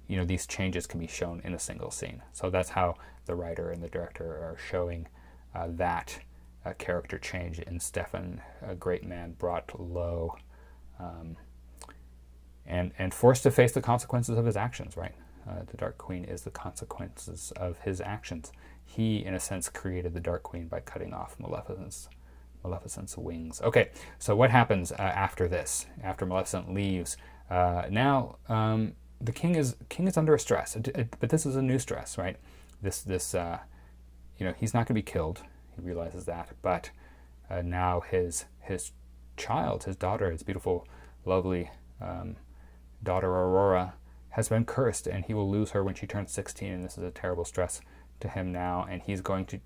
these changes can be shown in a single scene. So that's how the writer and the director are showing that character change in Stefan, a great man brought low and forced to face the consequences of his actions, right? The Dark Queen is the consequences of his actions. He, in a sense, created the Dark Queen by cutting off Maleficent's wings. Okay, so what happens after this? After Maleficent leaves, now the king is under a stress, but this is a new stress, right? This he's not going to be killed. He realizes that, but now his child, his daughter, his beautiful, lovely daughter Aurora, has been cursed, and he will lose her when she turns 16, and this is a terrible stress to him now, and he's going to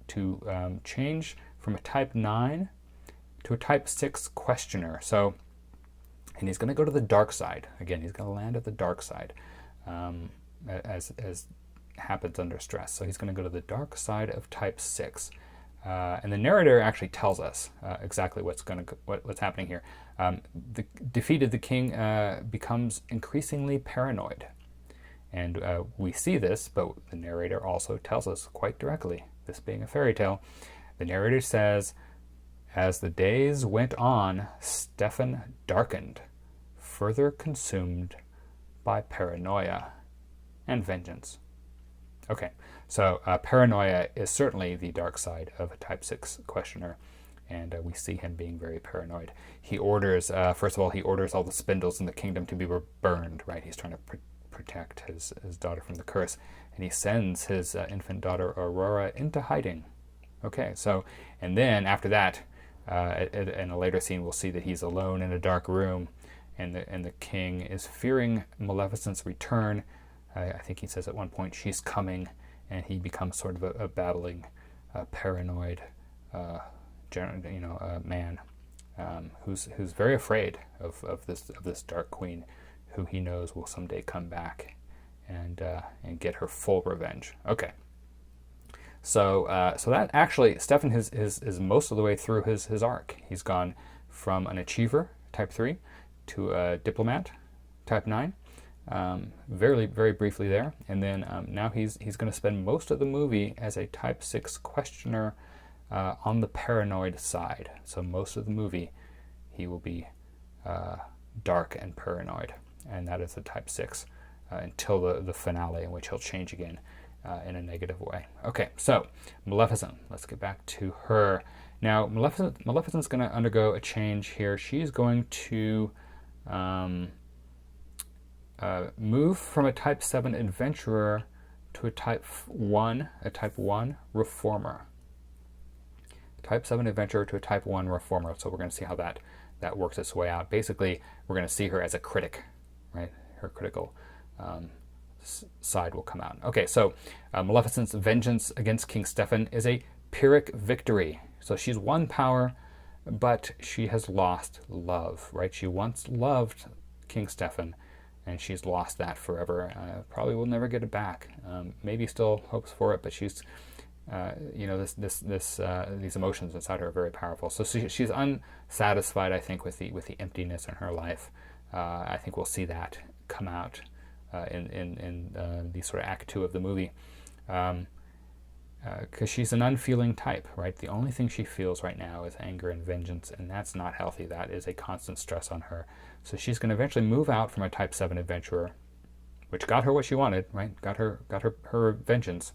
change from a type 9 to a type 6 questioner. So, and he's going to go to the dark side. Again, he's going to land at the dark side, as happens under stress. So he's going to go to the dark side of type 6. And the narrator actually tells us exactly what's happening here. The king becomes increasingly paranoid. And we see this, but the narrator also tells us quite directly, this being a fairy tale, the narrator says, as the days went on, Stefan darkened, further consumed by paranoia and vengeance. Okay, so paranoia is certainly the dark side of a type 6 questioner, and we see him being very paranoid. He orders, first of all, all the spindles in the kingdom to be burned, right? He's trying to protect his daughter from the curse, and he sends his infant daughter Aurora into hiding. Okay, so, and then after that, in a later scene, we'll see that he's alone in a dark room, and the king is fearing Maleficent's return. I think he says at one point, she's coming, and he becomes sort of a babbling, paranoid, man who's very afraid of this Dark Queen, who he knows will someday come back and get her full revenge. Okay. So that actually, Stefan is most of the way through his arc. He's gone from an achiever, type 3, to a diplomat, type 9, very, very briefly there. And then now he's going to spend most of the movie as a type 6 questioner on the paranoid side. So most of the movie he will be dark and paranoid. And that is the type 6 until the finale, in which he'll change again in a negative way. Okay, so Maleficent. Let's get back to her. Now, Maleficent's going to undergo a change here. She's going to move from a type 7 adventurer to a type 1 reformer. Type 7 adventurer to a type 1 reformer. So we're going to see how that works its way out. Basically, we're going to see her as a critic, right? Her critical side will come out. Okay, so Maleficent's vengeance against King Stefan is a Pyrrhic victory. So she's won power, but she has lost love, right? She once loved King Stefan, and she's lost that forever. Probably will never get it back. Maybe still hopes for it, but she's, these emotions inside her are very powerful. So she's unsatisfied, I think, with the emptiness in her life. I think we'll see that come out in the sort of act 2 of the movie, because she's an unfeeling type, right? The only thing she feels right now is anger and vengeance, and that's not healthy. That is a constant stress on her. So she's going to eventually move out from a type 7 adventurer, which got her what she wanted, right? Got her vengeance.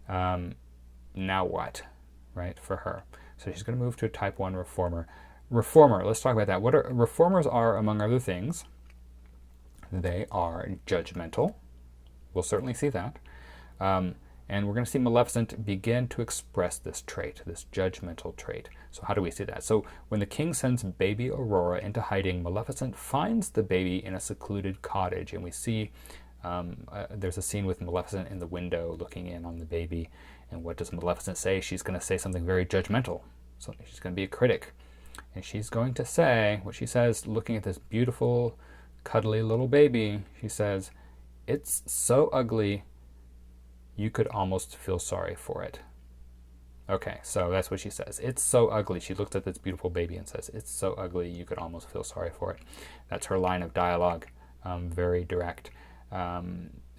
Now what, right, for her? So she's going to move to a type 1 reformer. Reformer, let's talk about that. Reformers are, among other things, they are judgmental. We'll certainly see that. And we're going to see Maleficent begin to express this trait, this judgmental trait. So how do we see that? So when the king sends baby Aurora into hiding, Maleficent finds the baby in a secluded cottage, and we see there's a scene with Maleficent in the window looking in on the baby. And what does Maleficent say? She's going to say something very judgmental. So she's going to be a critic. And she's going to say, what she says, looking at this beautiful, cuddly little baby, she says, "It's so ugly, you could almost feel sorry for it." Okay, so that's what she says. It's so ugly. She looks at this beautiful baby and says, "It's so ugly, you could almost feel sorry for it." That's her line of dialogue, very direct.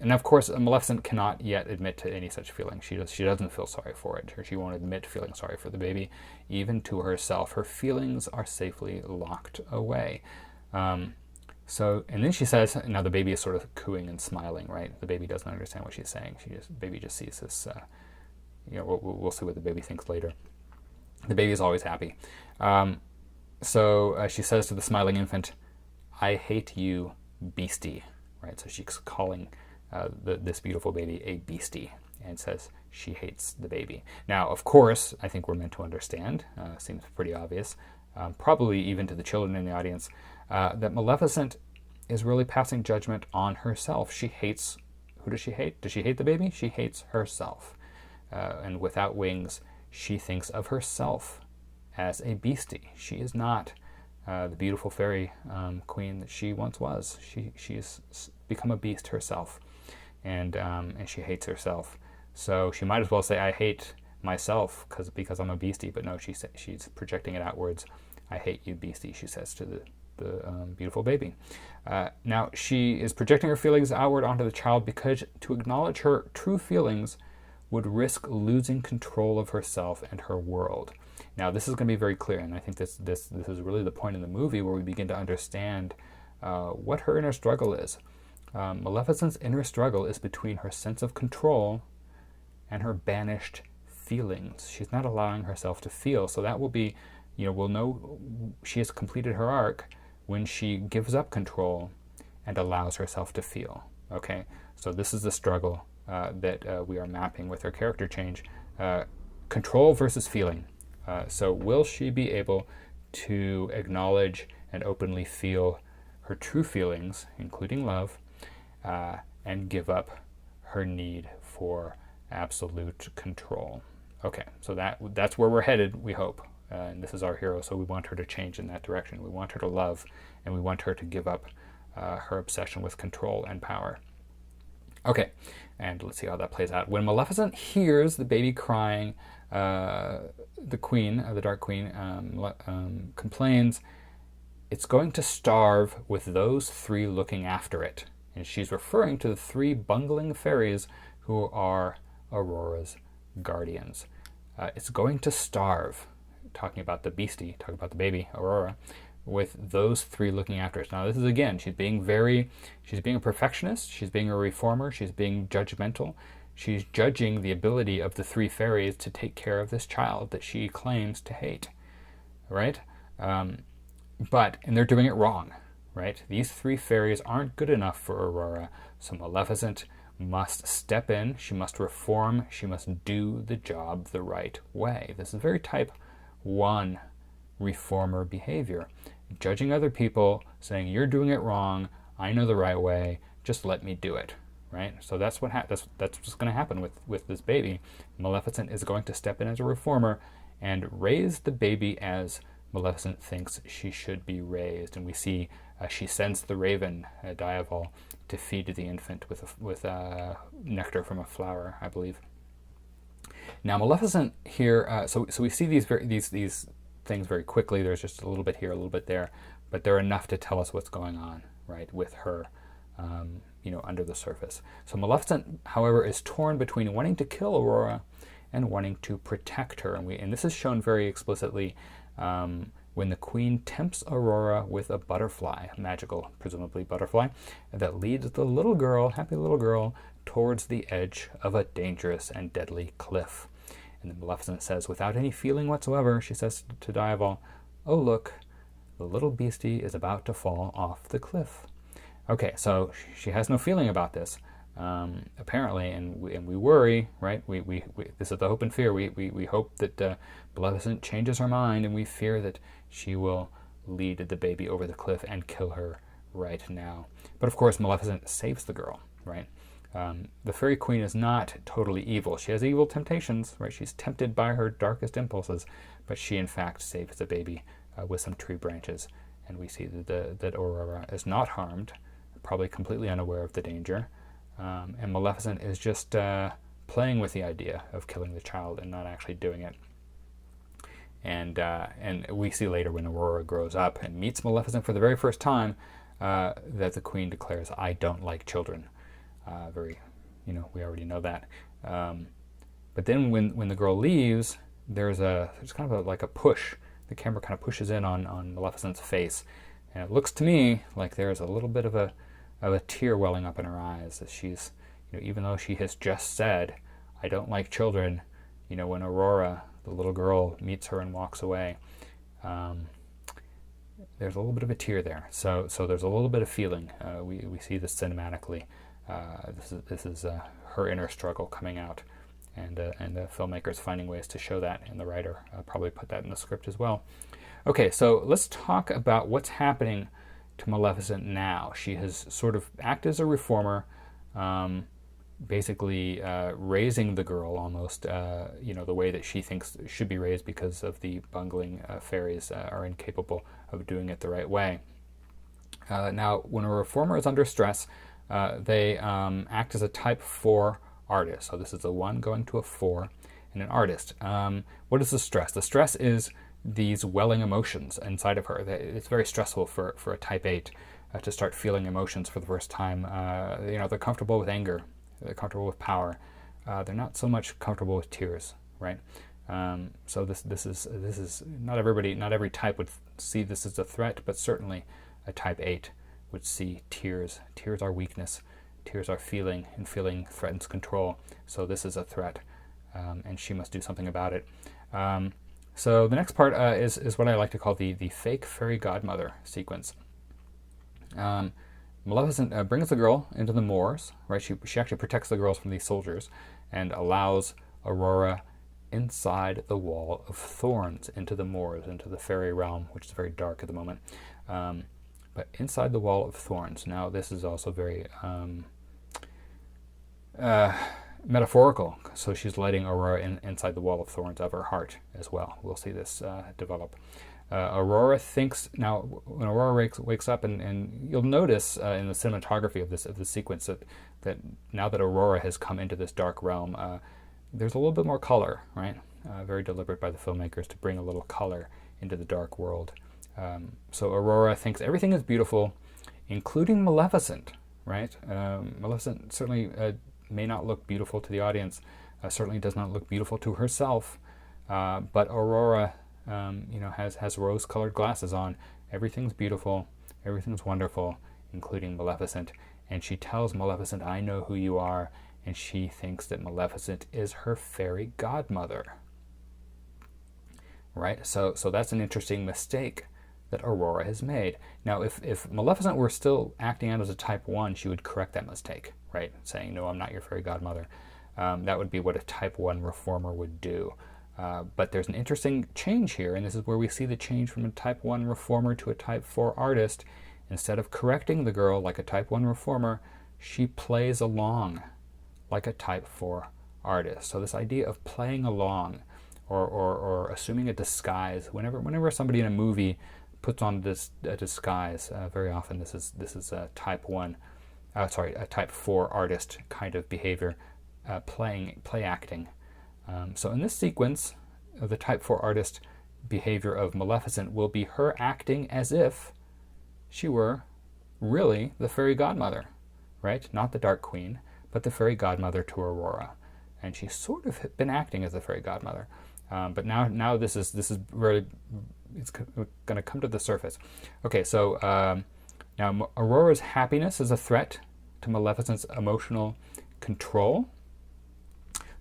And of course, Maleficent cannot yet admit to any such feeling. She doesn't feel sorry for it, or she won't admit feeling sorry for the baby, even to herself. Her feelings are safely locked away. And then she says, now the baby is sort of cooing and smiling, right? The baby doesn't understand what she's saying. The baby just sees this. We'll see what the baby thinks later. The baby is always happy. So she says to the smiling infant, "I hate you, beastie." Right? So she's calling this beautiful baby a beastie, and says she hates the baby. Now, of course, I think we're meant to understand, seems pretty obvious, probably even to the children in the audience, that Maleficent is really passing judgment on herself. She hates, who does she hate? Does she hate the baby? She hates herself. And without wings, she thinks of herself as a beastie. She is not the beautiful fairy queen that she once was. She has become a beast herself, and she hates herself. So she might as well say, "I hate myself because I'm a beastie." But no, she's projecting it outwards. "I hate you, beastie," she says to the beautiful baby. Now she is projecting her feelings outward onto the child because to acknowledge her true feelings would risk losing control of herself and her world. Now, this is going to be very clear, and I think this is really the point in the movie where we begin to understand what her inner struggle is. Maleficent's inner struggle is between her sense of control and her banished feelings. She's not allowing herself to feel, so that will be, we'll know she has completed her arc when she gives up control and allows herself to feel. Okay, so this is the struggle that we are mapping with her character change. Control versus feeling. So will she be able to acknowledge and openly feel her true feelings, including love, and give up her need for absolute control? Okay, so that's where we're headed, we hope. And this is our hero, so we want her to change in that direction. We want her to love, and we want her to give up her obsession with control and power. Okay, and let's see how that plays out. When Maleficent hears the baby crying, the queen, the Dark Queen, complains, "It's going to starve with those three looking after it." And she's referring to the three bungling fairies who are Aurora's guardians. It's going to starve, talking about the beastie, talking about the baby, Aurora, with those three looking after it. Now, this is, again, she's being a perfectionist, she's being a reformer, she's being judgmental. She's judging the ability of the three fairies to take care of this child that she claims to hate, right? And they're doing it wrong, right? These three fairies aren't good enough for Aurora, so Maleficent must step in, she must reform, she must do the job the right way. This is very type 1 reformer behavior. Judging other people, saying, "You're doing it wrong, I know the right way, just let me do it." Right? So that's that's what's going to happen with this baby. Maleficent is going to step in as a reformer and raise the baby as Maleficent thinks she should be raised. And we see she sends the raven, Diaval, to feed the infant with nectar from a flower, I believe. Now Maleficent here, so we see these things very quickly. There's just a little bit here, a little bit there, but they're enough to tell us what's going on, right, with her. Under the surface. So Maleficent, however, is torn between wanting to kill Aurora and wanting to protect her. And this is shown very explicitly when the queen tempts Aurora with a butterfly, a magical, presumably butterfly, that leads the little girl, happy little girl, towards the edge of a dangerous and deadly cliff. And then Maleficent says, without any feeling whatsoever, she says to Diaval, "Oh, look, the little beastie is about to fall off the cliff." Okay, so she has no feeling about this. apparently, and we worry, right? We this is the hope and fear. We hope that Maleficent changes her mind, and we fear that she will lead the baby over the cliff and kill her right now. But of course, Maleficent saves the girl, right? The fairy queen is not totally evil. She has evil temptations, right? She's tempted by her darkest impulses, but she in fact saves the baby with some tree branches, and we see that Aurora is not harmed, probably completely unaware of the danger, and Maleficent is just playing with the idea of killing the child and not actually doing it. And we see later when Aurora grows up and meets Maleficent for the very first time that the queen declares, "I don't like children." We already know that. But then when the girl leaves, there's kind of like a push. The camera kind of pushes in on Maleficent's face, and it looks to me like there's a little bit of a tear welling up in her eyes as she's, even though she has just said, "I don't like children," when Aurora, the little girl, meets her and walks away, there's a little bit of a tear there. So there's a little bit of feeling. We see this cinematically. This is her inner struggle coming out, and the filmmakers finding ways to show that, and the writer probably put that in the script as well. Okay, so let's talk about what's happening to Maleficent now. She has sort of acted as a reformer, basically raising the girl almost, the way that she thinks should be raised, because of the bungling fairies are incapable of doing it the right way. Now, when a reformer is under stress, they act as a type 4 artist. So this is a 1 going to a 4, and an artist. What is the stress? The stress is these welling emotions inside of her. It's very stressful for a type 8 to start feeling emotions for the first time. They're comfortable with anger. They're comfortable with power. They're not so much comfortable with tears, right? So this is not every type would see this as a threat, but certainly a type 8 would see tears. Tears are weakness. Tears are feeling, and feeling threatens control. So this is a threat, and she must do something about it. So the next part is what I like to call the fake fairy godmother sequence. Maleficent brings the girl into the moors, right? She actually protects the girls from these soldiers and allows Aurora inside the wall of thorns into the moors, into the fairy realm, which is very dark at the moment. But inside the wall of thorns. Now, this is also very metaphorical. So she's letting Aurora inside the wall of thorns of her heart as well. We'll see this develop. Aurora thinks, now when Aurora wakes up, and you'll notice in the cinematography of this sequence that now that Aurora has come into this dark realm, there's a little bit more color, right? Very deliberate by the filmmakers to bring a little color into the dark world. So Aurora thinks everything is beautiful, including Maleficent, right? Maleficent certainly may not look beautiful to the audience, certainly does not look beautiful to herself, but Aurora has rose-colored glasses on. Everything's beautiful, everything's wonderful, including Maleficent. And she tells Maleficent, "I know who you are," and she thinks that Maleficent is her fairy godmother. Right? So that's an interesting mistake that Aurora has made. Now, if Maleficent were still acting out as a type 1, she would correct that mistake, right? Saying, "No, I'm not your fairy godmother." That would be what a type 1 reformer would do. But there's an interesting change here, and this is where we see the change from a type 1 reformer to a type 4 artist. Instead of correcting the girl like a type 1 reformer, she plays along like a type 4 artist. So this idea of playing along or assuming a disguise, whenever somebody in a movie puts on a disguise, very often this is a type 4 artist kind of behavior, play acting. So in this sequence, the type 4 artist behavior of Maleficent will be her acting as if she were really the fairy godmother, right? Not the Dark Queen, but the fairy godmother to Aurora. And she's sort of been acting as the fairy godmother. But now this is really, it's going to come to the surface. Okay, so now Aurora's happiness is a threat to Maleficent's emotional control.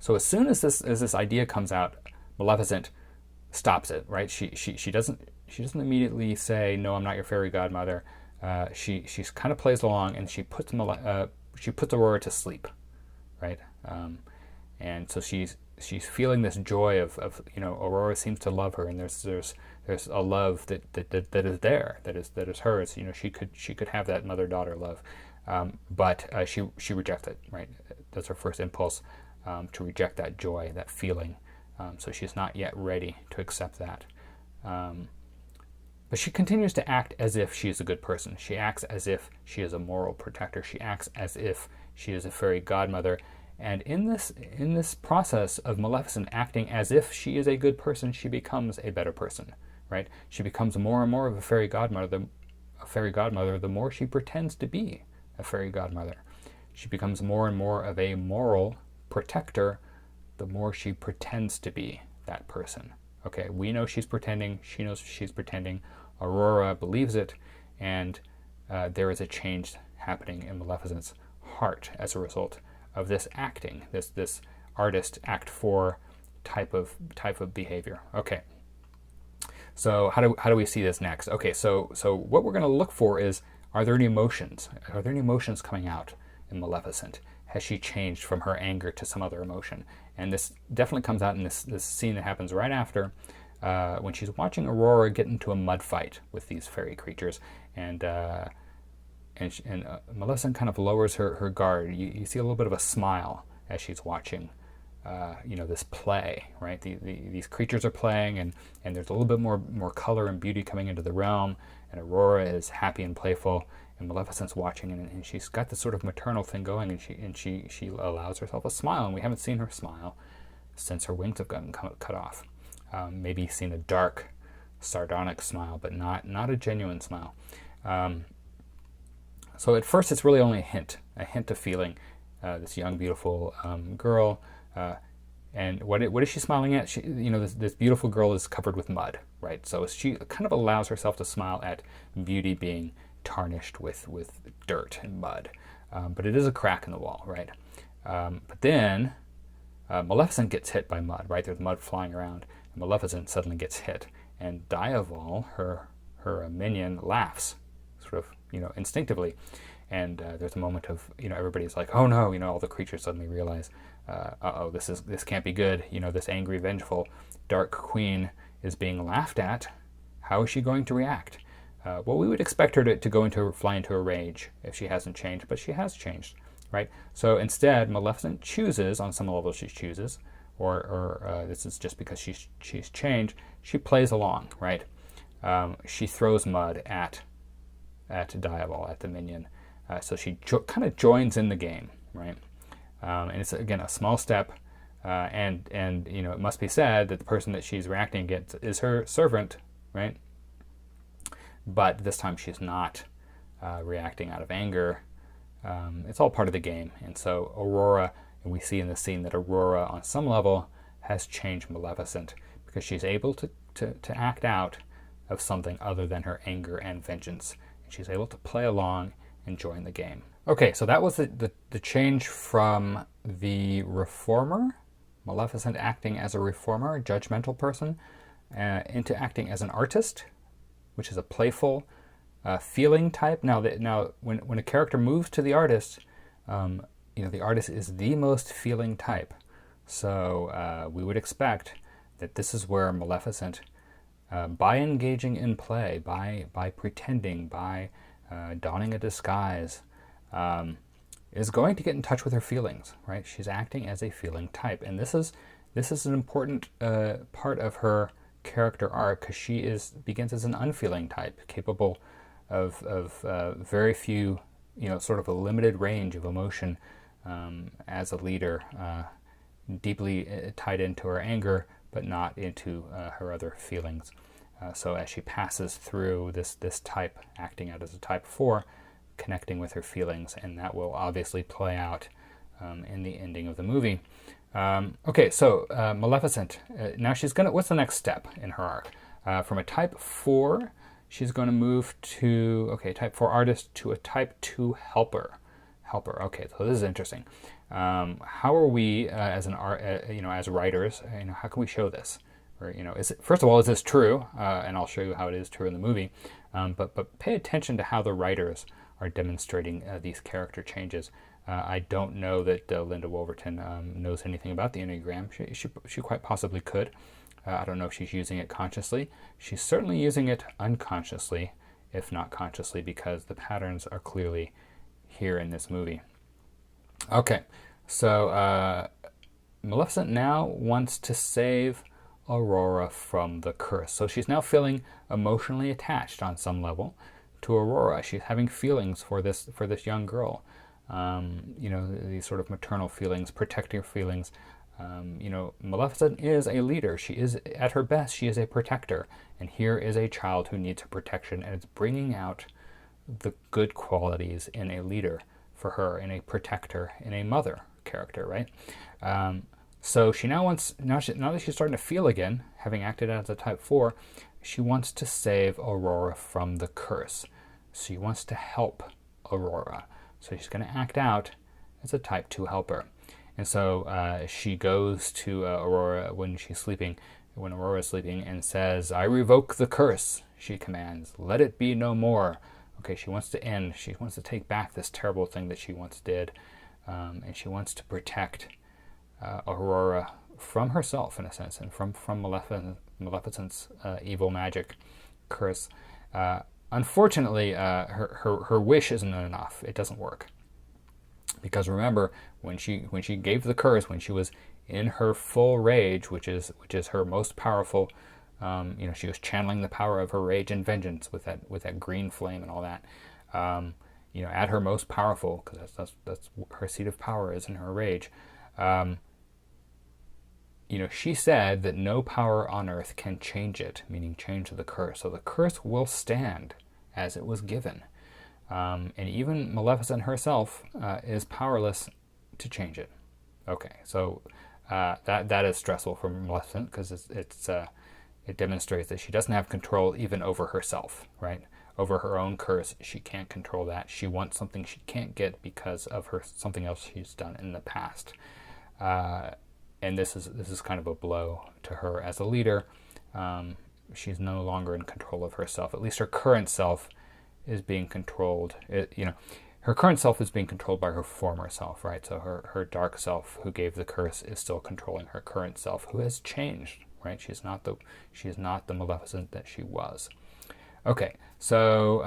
So as soon as this idea comes out, Maleficent stops it, right? She doesn't immediately say, "No, I'm not your fairy godmother." She kind of plays along, and she she puts Aurora to sleep, right? And so she's feeling this joy of Aurora seems to love her, and there's a love that is there, that is hers. She could have that mother-daughter love, but she rejects it, right? That's her first impulse, to reject that joy, that feeling. So she's not yet ready to accept that. But she continues to act as if she is a good person. She acts as if she is a moral protector. She acts as if she is a fairy godmother. And in this process of Maleficent acting as if she is a good person, she becomes a better person, right? She becomes more and more of a fairy godmother. The more she pretends to be a fairy godmother. She becomes more and more of a moral protector the more she pretends to be that person. Okay, we know she's pretending. She knows she's pretending. Aurora believes it, and there is a change happening in Maleficent's heart as a result of this acting, this artist act 4 type of behavior. Okay, so how do we see this next? Okay, so what we're going to look for is, are there any emotions? Are there any emotions coming out in Maleficent? Has she changed from her anger to some other emotion? And this definitely comes out in this scene that happens right after, when she's watching Aurora get into a mud fight with these fairy creatures, and Maleficent kind of lowers her guard. You see a little bit of a smile as she's watching, this play, right? These creatures are playing, and there's a little bit more color and beauty coming into the realm, and Aurora is happy and playful, and Maleficent's watching, and she's got this sort of maternal thing going, and she allows herself a smile, and we haven't seen her smile since her wings have gotten cut off. Maybe seen a dark, sardonic smile, but not a genuine smile. So at first, it's really only a hint of feeling. This young, beautiful girl, and what is she smiling at? This beautiful girl is covered with mud, right? So she kind of allows herself to smile at beauty being tarnished with dirt and mud, but it is a crack in the wall, right? But then Maleficent gets hit by mud, right? There's mud flying around, and Maleficent suddenly gets hit, and Diaval, her minion, laughs, sort of instinctively, and there's a moment of everybody's like, oh no, all the creatures suddenly realize, this can't be good. This angry, vengeful, dark queen is being laughed at. How is she going to react? Well, we would expect her to fly into a rage if she hasn't changed, but she has changed, right? So instead, Maleficent chooses, on some level she chooses, or this is just because she's changed, she plays along, right? She throws mud at Diaval, at the minion, so she kind of joins in the game, right? And it's, again, a small step, and it must be said that the person that she's reacting against is her servant, right? But this time she's not reacting out of anger. It's all part of the game. And so Aurora, and we see in the scene that Aurora, on some level, has changed Maleficent, because she's able to act out of something other than her anger and vengeance. And she's able to play along and join the game. Okay, so that was the change from the reformer, Maleficent acting as a reformer, a judgmental person, into acting as an artist, which is a playful, feeling type. Now, when a character moves to the artist, the artist is the most feeling type. So we would expect that this is where Maleficent, by engaging in play, by pretending, by donning a disguise, is going to get in touch with her feelings, right? She's acting as a feeling type, and this is an important part of her character arc, because she begins as an unfeeling type, capable of very few, sort of a limited range of emotion, as a leader, deeply tied into her anger, but not into her other feelings. So as she passes through this type, acting out as a type 4, connecting with her feelings, and that will obviously play out in the ending of the movie. Okay, so Maleficent, now what's the next step in her arc? From a type 4, she's going to move to, type 4 artist to a type 2 helper. Okay, so this is interesting. How are we, as writers, how can we show this? Or, first of all, is this true? And I'll show you how it is true in the movie. But pay attention to how the writers are demonstrating these character changes. I don't know that Linda Wolverton knows anything about the Enneagram. She quite possibly could. I don't know if she's using it consciously. She's certainly using it unconsciously, if not consciously, because the patterns are clearly here in this movie. Okay, so Maleficent now wants to save Aurora from the curse. So she's now feeling emotionally attached on some level to Aurora. She's having feelings for this young girl. These sort of maternal feelings, protective feelings. Maleficent is a leader. She is, at her best, she is a protector. And here is a child who needs her protection, and it's bringing out the good qualities in a leader for her, in a protector, in a mother character, right? So she now wants, now that she's starting to feel again, having acted as a type 4, she wants to save Aurora from the curse. She wants to help Aurora. So she's going to act out as a type 2 helper. And so she goes to Aurora when Aurora is sleeping, and says, "I revoke the curse," she commands. "Let it be no more." Okay, she wants to end. She wants to take back this terrible thing that she once did. And she wants to protect Aurora from herself, in a sense, and from Maleficent's evil magic curse. Unfortunately, her wish isn't enough. It doesn't work. Because remember, when she gave the curse, when she was in her full rage, which is her most powerful, she was channeling the power of her rage and vengeance with that green flame and all that. At her most powerful, because that's her seat of power is in her rage. She said that no power on earth can change it, meaning change the curse. So the curse will stand as it was given. And even Maleficent herself is powerless to change it. Okay, so that is stressful for Maleficent, because it demonstrates that she doesn't have control even over herself, right? Over her own curse, she can't control that. She wants something she can't get because of something else she's done in the past. And this is kind of a blow to her as a leader. She's no longer in control of herself. At least her current self is being controlled. Her current self is being controlled by her former self, right? So her dark self, who gave the curse, is still controlling her current self, who has changed, right? She is not the Maleficent that she was. Okay, so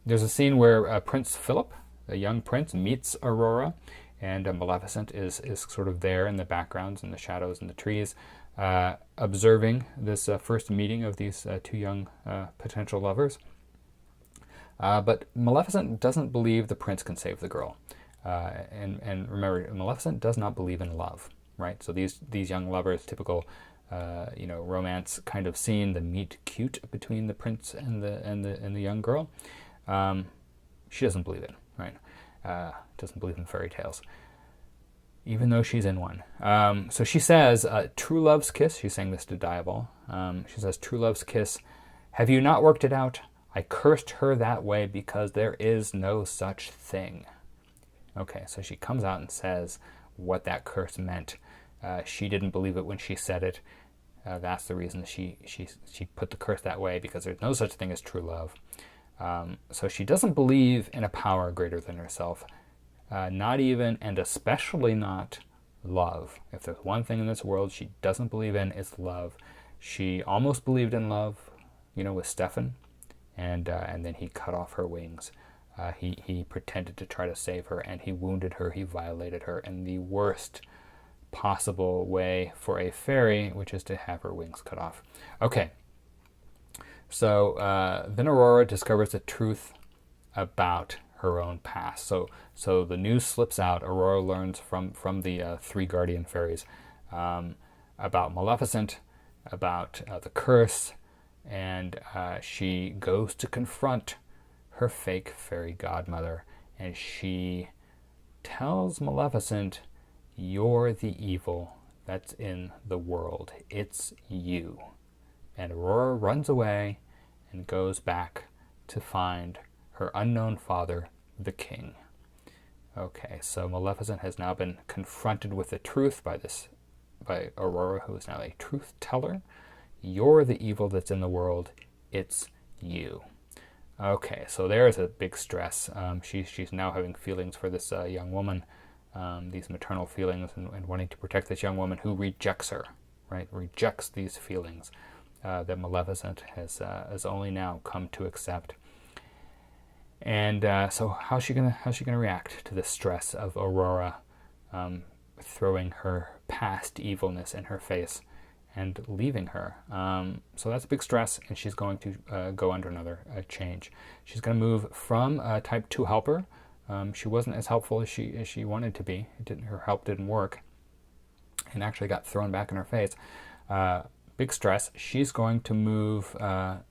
there's a scene where Prince Philip, a young prince, meets Aurora, and Maleficent is sort of there in the backgrounds, in the shadows, in the trees, observing this first meeting of these two young potential lovers. But Maleficent doesn't believe the prince can save the girl. And remember, Maleficent does not believe in love, right? So these young lovers, typical romance kind of scene, the meet cute between the prince and the young girl. She doesn't believe it, right? Doesn't believe in fairy tales, even though she's in one. So she says, "True love's kiss." She's saying this to Diabol. She says, "True love's kiss. Have you not worked it out? I cursed her that way because there is no such thing." Okay, so she comes out and says what that curse meant. She didn't believe it when she said it. That's the reason she put the curse that way, because there's no such thing as true love. So she doesn't believe in a power greater than herself, not even and especially not love. If there's one thing in this world she doesn't believe in, it's love. She almost believed in love, with Stefan, and then he cut off her wings. He pretended to try to save her, and he wounded her. He violated her in the worst possible way for a fairy, which is to have her wings cut off. Okay. So then Aurora discovers the truth about her own past. So the news slips out. Aurora learns from the three guardian fairies about Maleficent, about the curse, and she goes to confront her fake fairy godmother, and she tells Maleficent, "You're the evil that's in the world. It's you." And Aurora runs away and goes back to find her unknown father, the king. Okay, so Maleficent has now been confronted with the truth by Aurora, who is now a truth teller. You're the evil that's in the world. It's you. Okay, so there's a big stress. She's now having feelings for this young woman, these maternal feelings, and wanting to protect this young woman who rejects her, right? Rejects these feelings that Maleficent has only now come to accept. And so how's she gonna react to the stress of Aurora throwing her past evilness in her face and leaving her? So that's a big stress, and she's going to go under another change. She's going to move from a Type 2 helper. She wasn't as helpful as she wanted to be. Her help didn't work, and actually got thrown back in her face. Big stress. She's going to move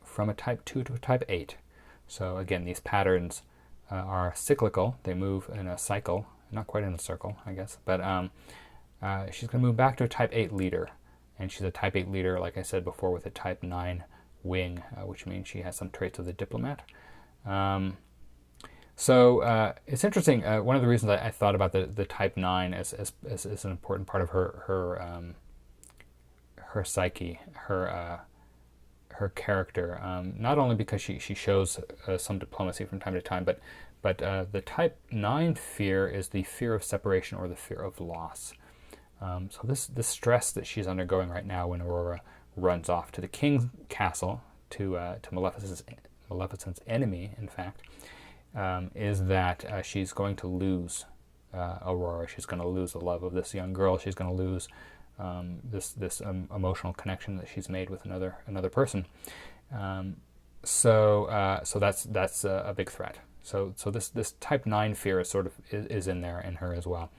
from a Type 2 to a Type 8. So again, these patterns are cyclical. They move in a cycle, not quite in a circle, I guess. But she's going to move back to a Type 8 leader. And she's a Type 8 leader, like I said before, with a Type 9 wing, which means she has some traits of the diplomat. So it's interesting. One of the reasons I thought about the Type 9 as an important part of her psyche, her character, not only because she shows some diplomacy from time to time, but the Type 9 fear is the fear of separation or the fear of loss. So this stress that she's undergoing right now when Aurora runs off to the king's castle, to Maleficent's enemy, in fact, is that she's going to lose Aurora. She's going to lose the love of this young girl. She's going to lose this emotional connection that she's made with another person. So that's a big threat. So this Type 9 fear is in there in her as well.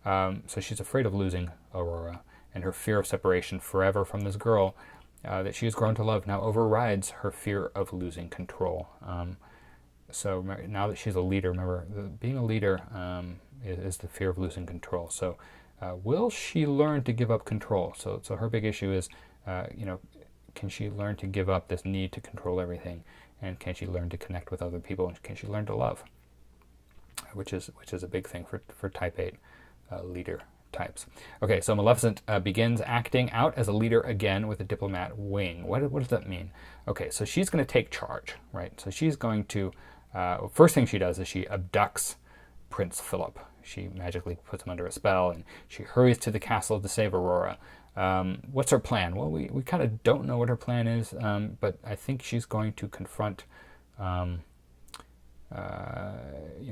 So she's afraid of losing Aurora, and her fear of separation forever from this girl that she has grown to love now overrides her fear of losing control. So now that she's a leader, remember, being a leader is the fear of losing control. So will she learn to give up control? So her big issue is, can she learn to give up this need to control everything, and can she learn to connect with other people, and can she learn to love, which is a big thing for Type 8 leader types. Okay, so Maleficent begins acting out as a leader again with a diplomat wing. What does that mean? Okay, so she's going to take charge, right? So she's going to, first thing she does is she abducts Prince Philip. She magically puts him under a spell, and she hurries to the castle to save Aurora. What's her plan? Well, we kind of don't know what her plan is, but I think she's going to confront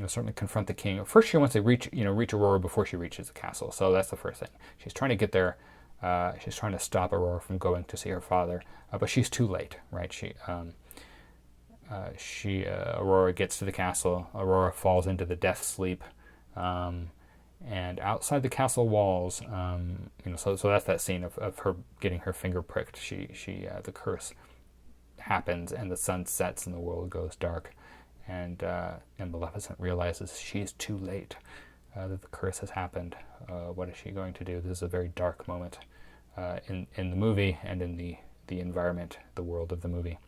certainly confront the king. First, she wants to reach Aurora before she reaches the castle. So that's the first thing. She's trying to get there. She's trying to stop Aurora from going to see her father, but she's too late, right? Aurora gets to the castle. Aurora falls into the death sleep, and outside the castle walls, so that's that scene of her getting her finger pricked. The curse happens, and the sun sets, and the world goes dark. And Maleficent realizes she's too late, that the curse has happened. What is she going to do? This is a very dark moment in the movie, and in the environment, the world of the movie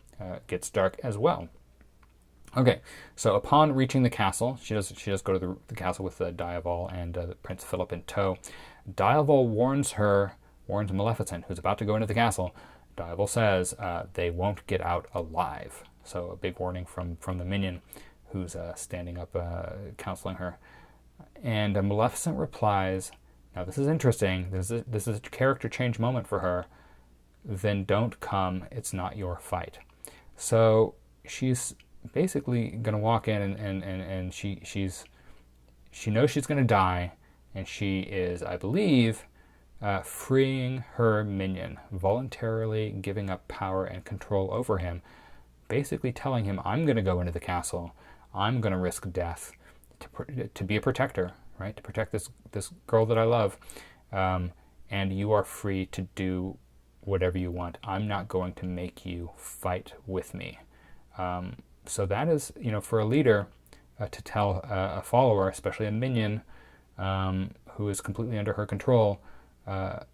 gets dark as well. Okay, so upon reaching the castle, she does go to the castle with Diaval and Prince Philip in tow. Diaval warns Maleficent, who's about to go into the castle. Diaval says they won't get out alive. So a big warning from the minion who's standing up counseling her. And Maleficent replies, now this is interesting, this is a character change moment for her, then don't come, it's not your fight. So she's basically going to walk in and she knows she's going to die, and she is, I believe, freeing her minion, voluntarily giving up power and control over him, basically telling him, I'm going to go into the castle, I'm going to risk death to be a protector, right? To protect this girl that I love, and you are free to do whatever you want. I'm not going to make you fight with me. So that is, for a leader to tell a follower, especially a minion, who is completely under her control, it's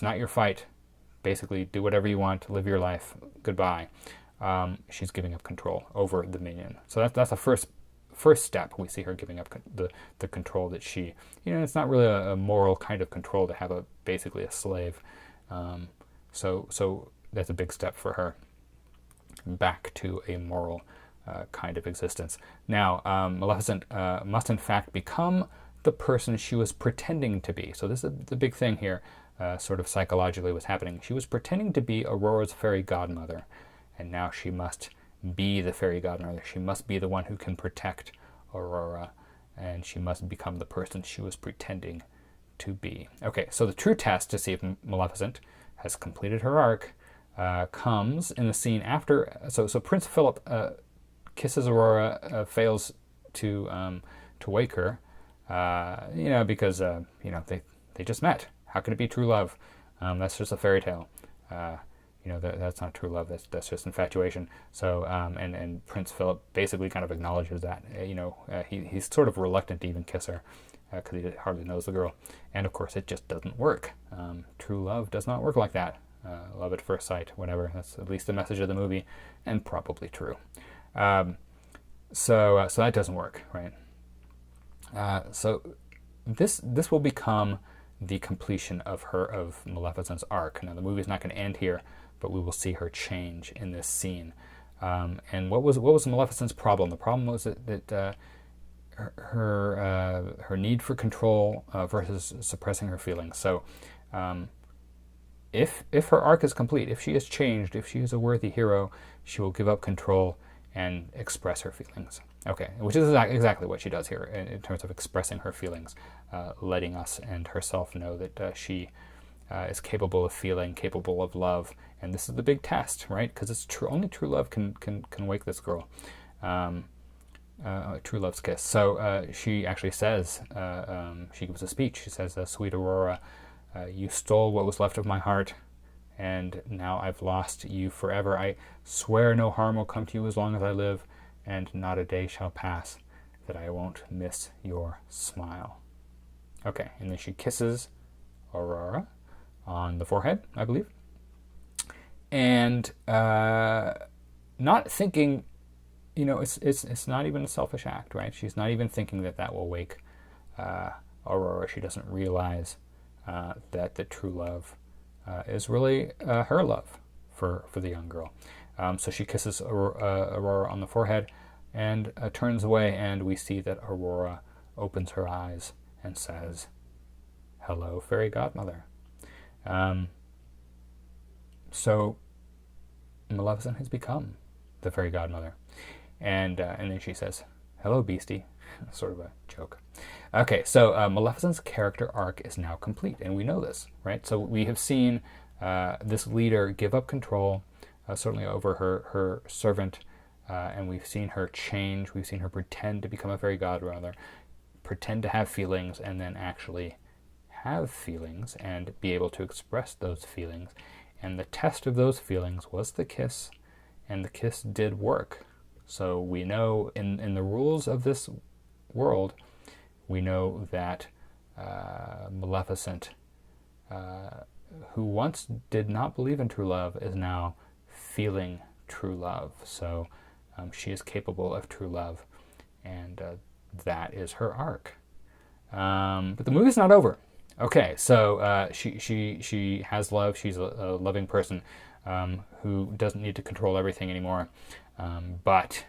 not your fight. Basically, do whatever you want, live your life, goodbye. She's giving up control over the minion. So that's the first step. We see her giving up the control that she, it's not really a moral kind of control to have basically a slave. So that's a big step for her. back to a moral kind of existence. Now, Maleficent must in fact become the person she was pretending to be. So this is the big thing here, sort of psychologically what's happening. She was pretending to be Aurora's fairy godmother, and now she must be the fairy godmother. She must be the one who can protect Aurora, and she must become the person she was pretending to be. Okay, so the true test to see if Maleficent has completed her arc comes in the scene after. So Prince Philip kisses Aurora, fails to wake her, because they just met. How can it be true love? That's just a fairy tale. That's not true love. That's just infatuation. So and Prince Philip basically kind of acknowledges that. He's sort of reluctant to even kiss her because he hardly knows the girl, and of course it just doesn't work. True love does not work like that. Love at first sight, whatever. That's at least the message of the movie, and probably true. So that doesn't work, right? So this will become the completion of Maleficent's arc. Now the movie's not going to end here, but we will see her change in this scene. And what was Maleficent's problem? The problem was that her need for control versus suppressing her feelings. So if her arc is complete, if she is changed, if she is a worthy hero, she will give up control and express her feelings. Okay, which is exactly what she does here in terms of expressing her feelings, letting us and herself know that she is capable of feeling, capable of love, and this is the big test, right? Because it's true. Only true love can wake this girl. True love's kiss. So she actually says, she gives a speech. She says, "Sweet Aurora, you stole what was left of my heart, and now I've lost you forever. I swear no harm will come to you as long as I live, and not a day shall pass that I won't miss your smile." Okay, and then she kisses Aurora on the forehead, I believe, and not thinking, it's not even a selfish act, right? She's not even thinking that will wake Aurora. She doesn't realize that the true love is really her love for the young girl. So she kisses Aurora on the forehead and turns away, and we see that Aurora opens her eyes and says, "Hello, fairy godmother." So Maleficent has become the fairy godmother, and then she says, "Hello, beastie," sort of a joke. Okay, so Maleficent's character arc is now complete, and we know this, right? So we have seen this leader give up control, certainly over her servant, and we've seen her change. We've seen her pretend to become a fairy godmother, pretend to have feelings, and then actually have feelings and be able to express those feelings. And the test of those feelings was the kiss, and the kiss did work. So we know in the rules of this world, we know that Maleficent, who once did not believe in true love, is now feeling true love. So she is capable of true love, and that is her arc. But the movie's not over. Okay, so she has love. She's a loving person who doesn't need to control everything anymore. But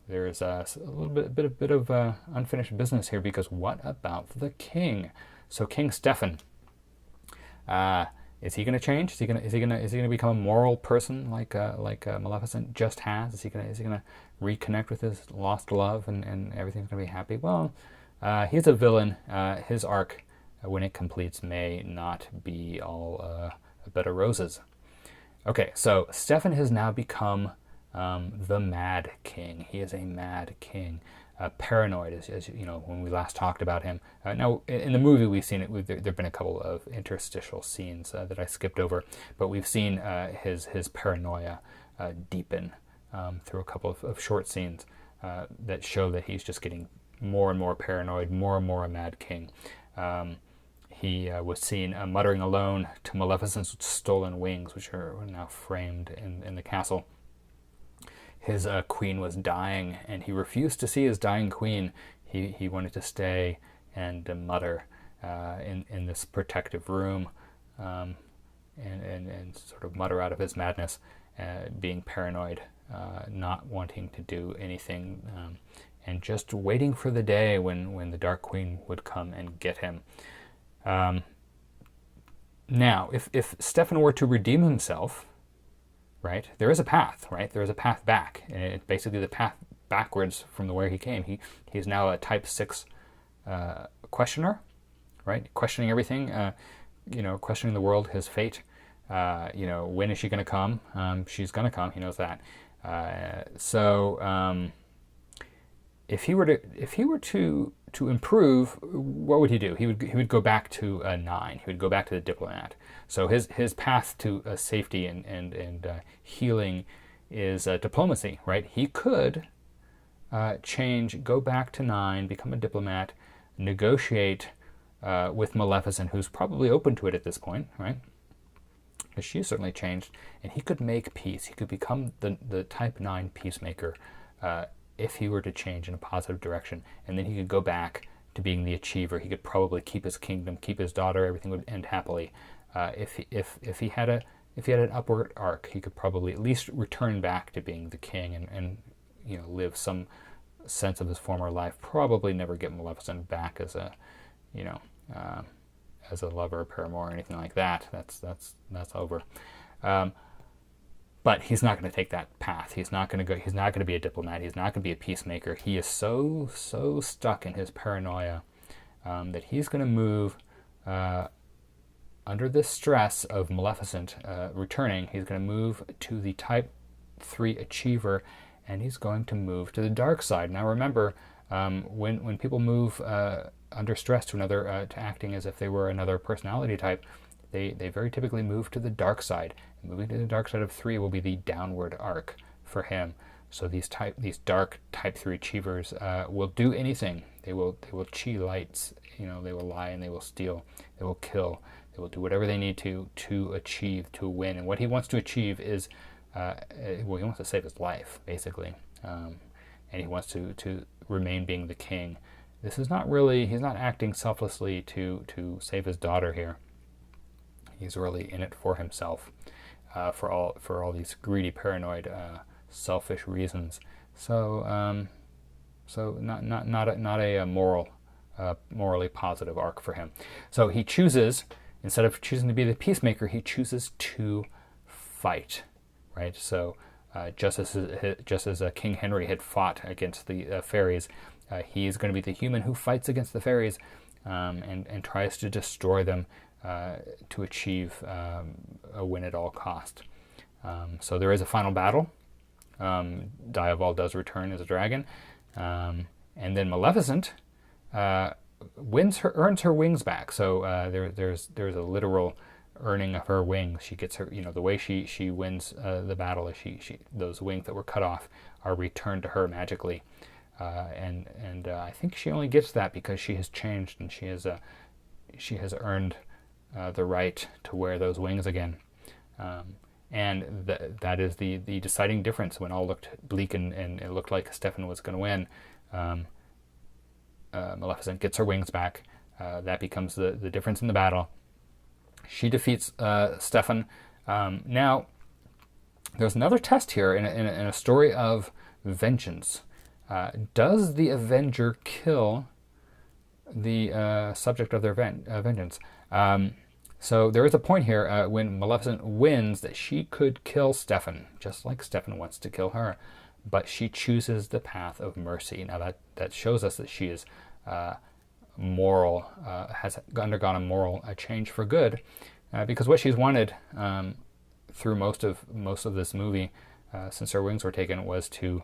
there is a little bit of unfinished business here, because what about the king? So King Stefan, is he going to change? Is he going to become a moral person like Maleficent just has? Is he going to reconnect with his lost love and everything's going to be happy? Well, he's a villain. His arc, when it completes, may not be all a bed of roses. Okay, so Stefan has now become the Mad King. He is a Mad King, paranoid, as you know when we last talked about him. Now, in the movie, we've seen it. There've been a couple of interstitial scenes that I skipped over, but we've seen his paranoia deepen through a couple of short scenes that show that he's just getting more and more paranoid, more and more a Mad King. He was seen muttering alone to Maleficent's stolen wings, which are now framed in the castle. His queen was dying, and he refused to see his dying queen. He wanted to stay and mutter in this protective room and sort of mutter out of his madness, being paranoid not wanting to do anything, and just waiting for the day when the Dark Queen would come and get him. Now, if Stefan were to redeem himself, right, there is a path, right? There is a path back. And it's basically the path backwards from the where he came. He's now a type 6 questioner, right? Questioning everything, questioning the world, his fate. When is she going to come? She's going to come. He knows that. If he were to improve, what would he do? He would go back to a 9. He would go back to the diplomat. So his path to safety and healing is diplomacy, right? He could go back to 9, become a diplomat, negotiate with Maleficent, who's probably open to it at this point, right? Because she's certainly changed, and he could make peace. He could become the type 9 peacemaker if he were to change in a positive direction, and then he could go back to being the achiever. He could probably keep his kingdom, keep his daughter. Everything would end happily. If he had an upward arc, he could probably at least return back to being the king and live some sense of his former life. Probably never get Maleficent back as a lover, paramour, or anything like that. That's over. But he's not going to take that path. He's not going to go. He's not going to be a diplomat. He's not going to be a peacemaker. He is so stuck in his paranoia that he's going to move under the stress of Maleficent returning. He's going to move to the type 3 achiever, and he's going to move to the dark side. Now remember, when people move under stress to acting as if they were another personality type, they very typically move to the dark side. Moving to the dark side of 3 will be the downward arc for him. So these dark type 3 achievers will do anything. They will chi lights. They will lie and they will steal. They will kill. They will do whatever they need to achieve, to win. And what he wants to achieve is, he wants to save his life, basically, and he wants to remain being the king. This is not really. He's not acting selflessly to save his daughter here. He's really in it for himself, for all these greedy, paranoid, selfish reasons. So not a morally positive arc for him. So he chooses, instead of choosing to be the peacemaker, he chooses to fight, right? So just as King Henry had fought against the fairies, he is going to be the human who fights against the fairies and tries to destroy them. To achieve a win at all cost. So there is a final battle. Diaval does return as a dragon, and then Maleficent earns her wings back. So there's a literal earning of her wings. She gets her, the way she wins the battle is she those wings that were cut off are returned to her magically, and I think she only gets that because she has changed and she has earned the right to wear those wings again. And that is the deciding difference. When all looked bleak and it looked like Stefan was going to win, Maleficent gets her wings back. That becomes the difference in the battle. She defeats Stefan. Now, there's another test here in a story of vengeance. Does the Avenger kill the subject of their vengeance? So there is a point here when Maleficent wins that she could kill Stefan, just like Stefan wants to kill her, but she chooses the path of mercy. Now that shows us that she is moral, has undergone a moral change for good, because what she's wanted through most of this movie, since her wings were taken, was to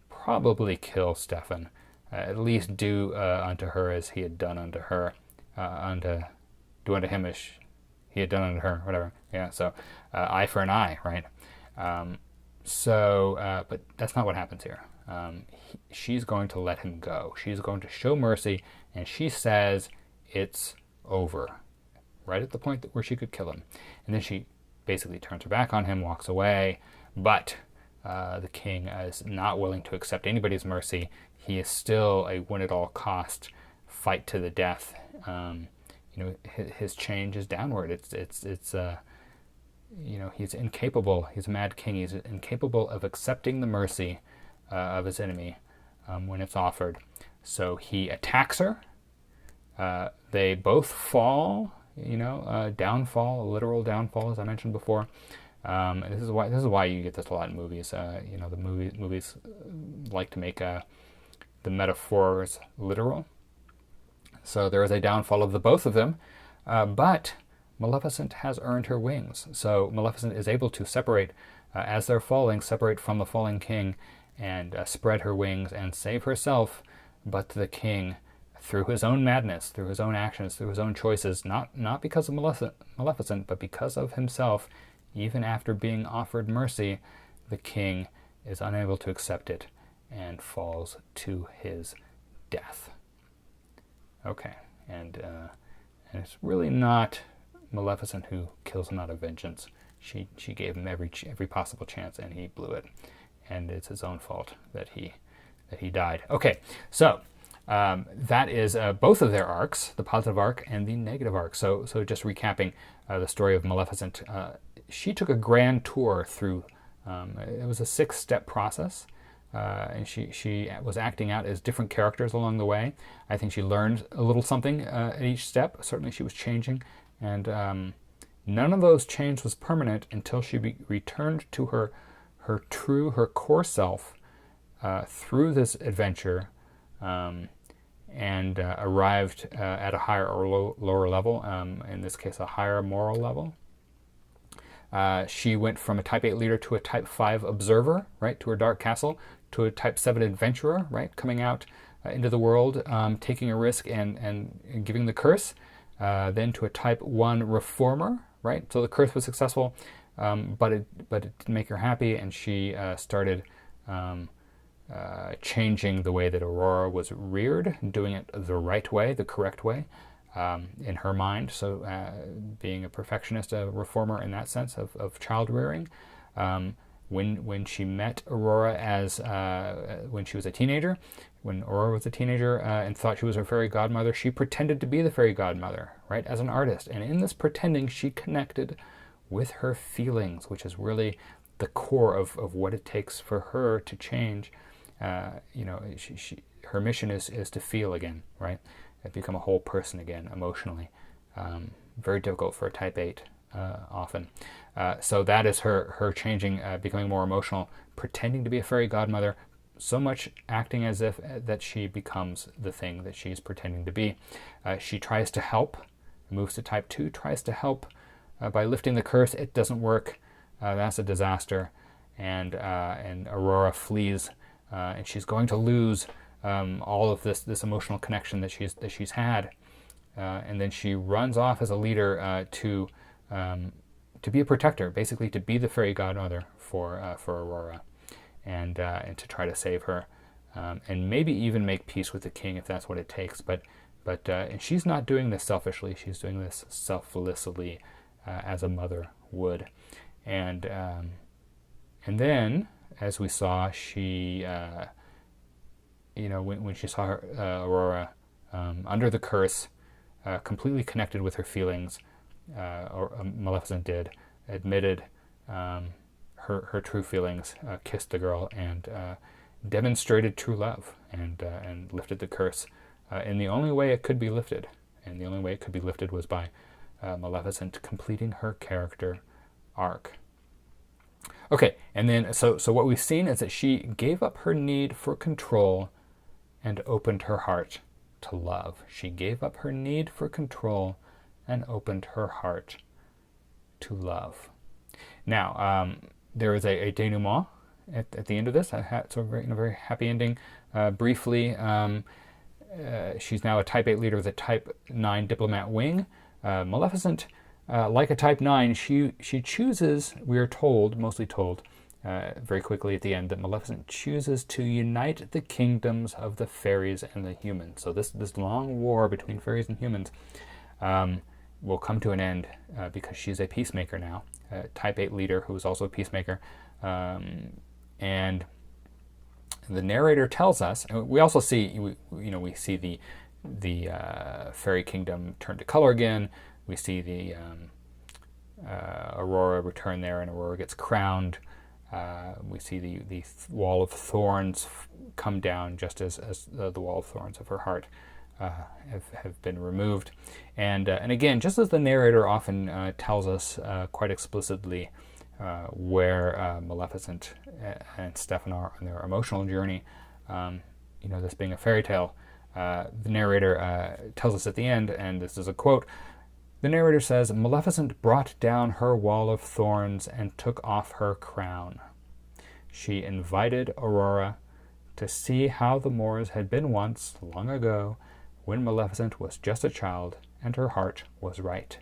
probably kill Stefan, at least do unto her as he had done unto her, do unto him as he had done unto her, whatever. Yeah, so eye for an eye, right? But that's not what happens here. She's going to let him go. She's going to show mercy, and she says it's over, right at the point where she could kill him. And then she basically turns her back on him, walks away, but the king is not willing to accept anybody's mercy. He is still a win-at-all-cost, fight to the death. His change is downward. he's incapable. He's a mad king. He's incapable of accepting the mercy of his enemy when it's offered. So he attacks her. They both fall. Downfall, a literal downfall, as I mentioned before. And this is why you get this a lot in movies. The movies like to make the metaphors literal. So there is a downfall of the both of them, but Maleficent has earned her wings. So Maleficent is able to separate, as they're falling, separate from the falling king and spread her wings and save herself, but the king, through his own madness, through his own actions, through his own choices, not because of Maleficent, but because of himself, even after being offered mercy, the king is unable to accept it and falls to his death. Okay, and it's really not Maleficent who kills him out of vengeance. She gave him every possible chance, and he blew it, and it's his own fault that he died. Okay, so that is both of their arcs, the positive arc and the negative arc. So just recapping the story of Maleficent, she took a grand tour through. It was a 6-step process. And she was acting out as different characters along the way. I think she learned a little something at each step. Certainly she was changing. And none of those change was permanent until she returned to her core self through this adventure and arrived at a higher or lower level, in this case a higher moral level. She went from a Type 8 leader to a Type 5 observer, right, to her dark castle, to a Type 7 adventurer, right, coming out into the world, taking a risk and giving the curse, then to a Type 1 reformer, right, so the curse was successful, but it didn't make her happy, and she started changing the way that Aurora was reared, doing it the right way, the correct way, in her mind, so being a perfectionist, a reformer in that sense of child rearing. When she met Aurora when she was a teenager, when Aurora was a teenager and thought she was her fairy godmother, she pretended to be the fairy godmother, right, as an artist. And in this pretending, she connected with her feelings, which is really the core of what it takes for her to change. Her mission is to feel again, right, and become a whole person again emotionally. Very difficult for a Type 8 often. So that is her changing, becoming more emotional, pretending to be a fairy godmother, so much acting as if that she becomes the thing that she's pretending to be. She tries to help, moves to Type 2, tries to help by lifting the curse. It doesn't work. That's a disaster. And Aurora flees, and she's going to lose all of this emotional connection that she's had. And then she runs off as a leader to be a protector, basically to be the fairy godmother for Aurora, and to try to save her, and maybe even make peace with the king if that's what it takes. But and she's not doing this selfishly; she's doing this selflessly, as a mother would. And then, as we saw, she when she saw her, Aurora under the curse, completely connected with her feelings. Maleficent did, admitted her true feelings, kissed the girl, and demonstrated true love, and lifted the curse in the only way it could be lifted. And the only way it could be lifted was by Maleficent completing her character arc. Okay, and then so what we've seen is that she gave up her need for control and opened her heart to love. She gave up her need for control and opened her heart to love. Now, there is a denouement at the end of this. It's a very happy ending. Briefly, she's now a Type 8 leader with a Type 9 diplomat wing. Maleficent, like a Type 9, she chooses, we are told, mostly told, very quickly at the end, that Maleficent chooses to unite the kingdoms of the fairies and the humans. So this long war between fairies and humans will come to an end because she's a peacemaker now, a Type 8 leader who is also a peacemaker. And the narrator tells us, and we also see, we see the fairy kingdom turn to color again. We see the Aurora return there, and Aurora gets crowned. We see the wall of thorns come down, just as the wall of thorns of her heart have been removed. And again, just as the narrator often tells us quite explicitly where Maleficent and Stefan are on their emotional journey, this being a fairy tale, the narrator tells us at the end, and this is a quote, the narrator says, Maleficent brought down her wall of thorns and took off her crown. She invited Aurora to see how the moors had been once, long ago, when Maleficent was just a child and her heart was right.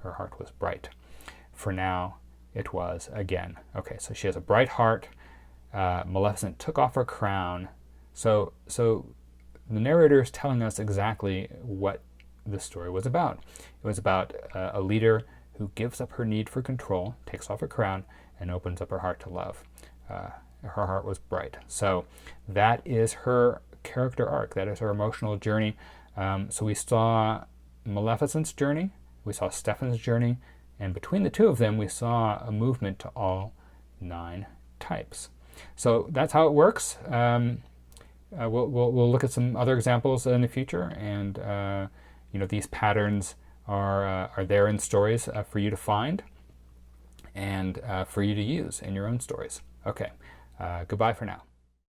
Her heart was bright. For now, it was again. Okay, so she has a bright heart. Maleficent took off her crown. So the narrator is telling us exactly what the story was about. It was about a leader who gives up her need for control, takes off her crown, and opens up her heart to love. Her heart was bright. So that is her character arc. That is her emotional journey. So we saw Maleficent's journey, we saw Stefan's journey, and between the two of them, we saw a movement to all 9 types. So that's how it works. We'll look at some other examples in the future, and these patterns are there in stories for you to find and for you to use in your own stories. Okay, goodbye for now.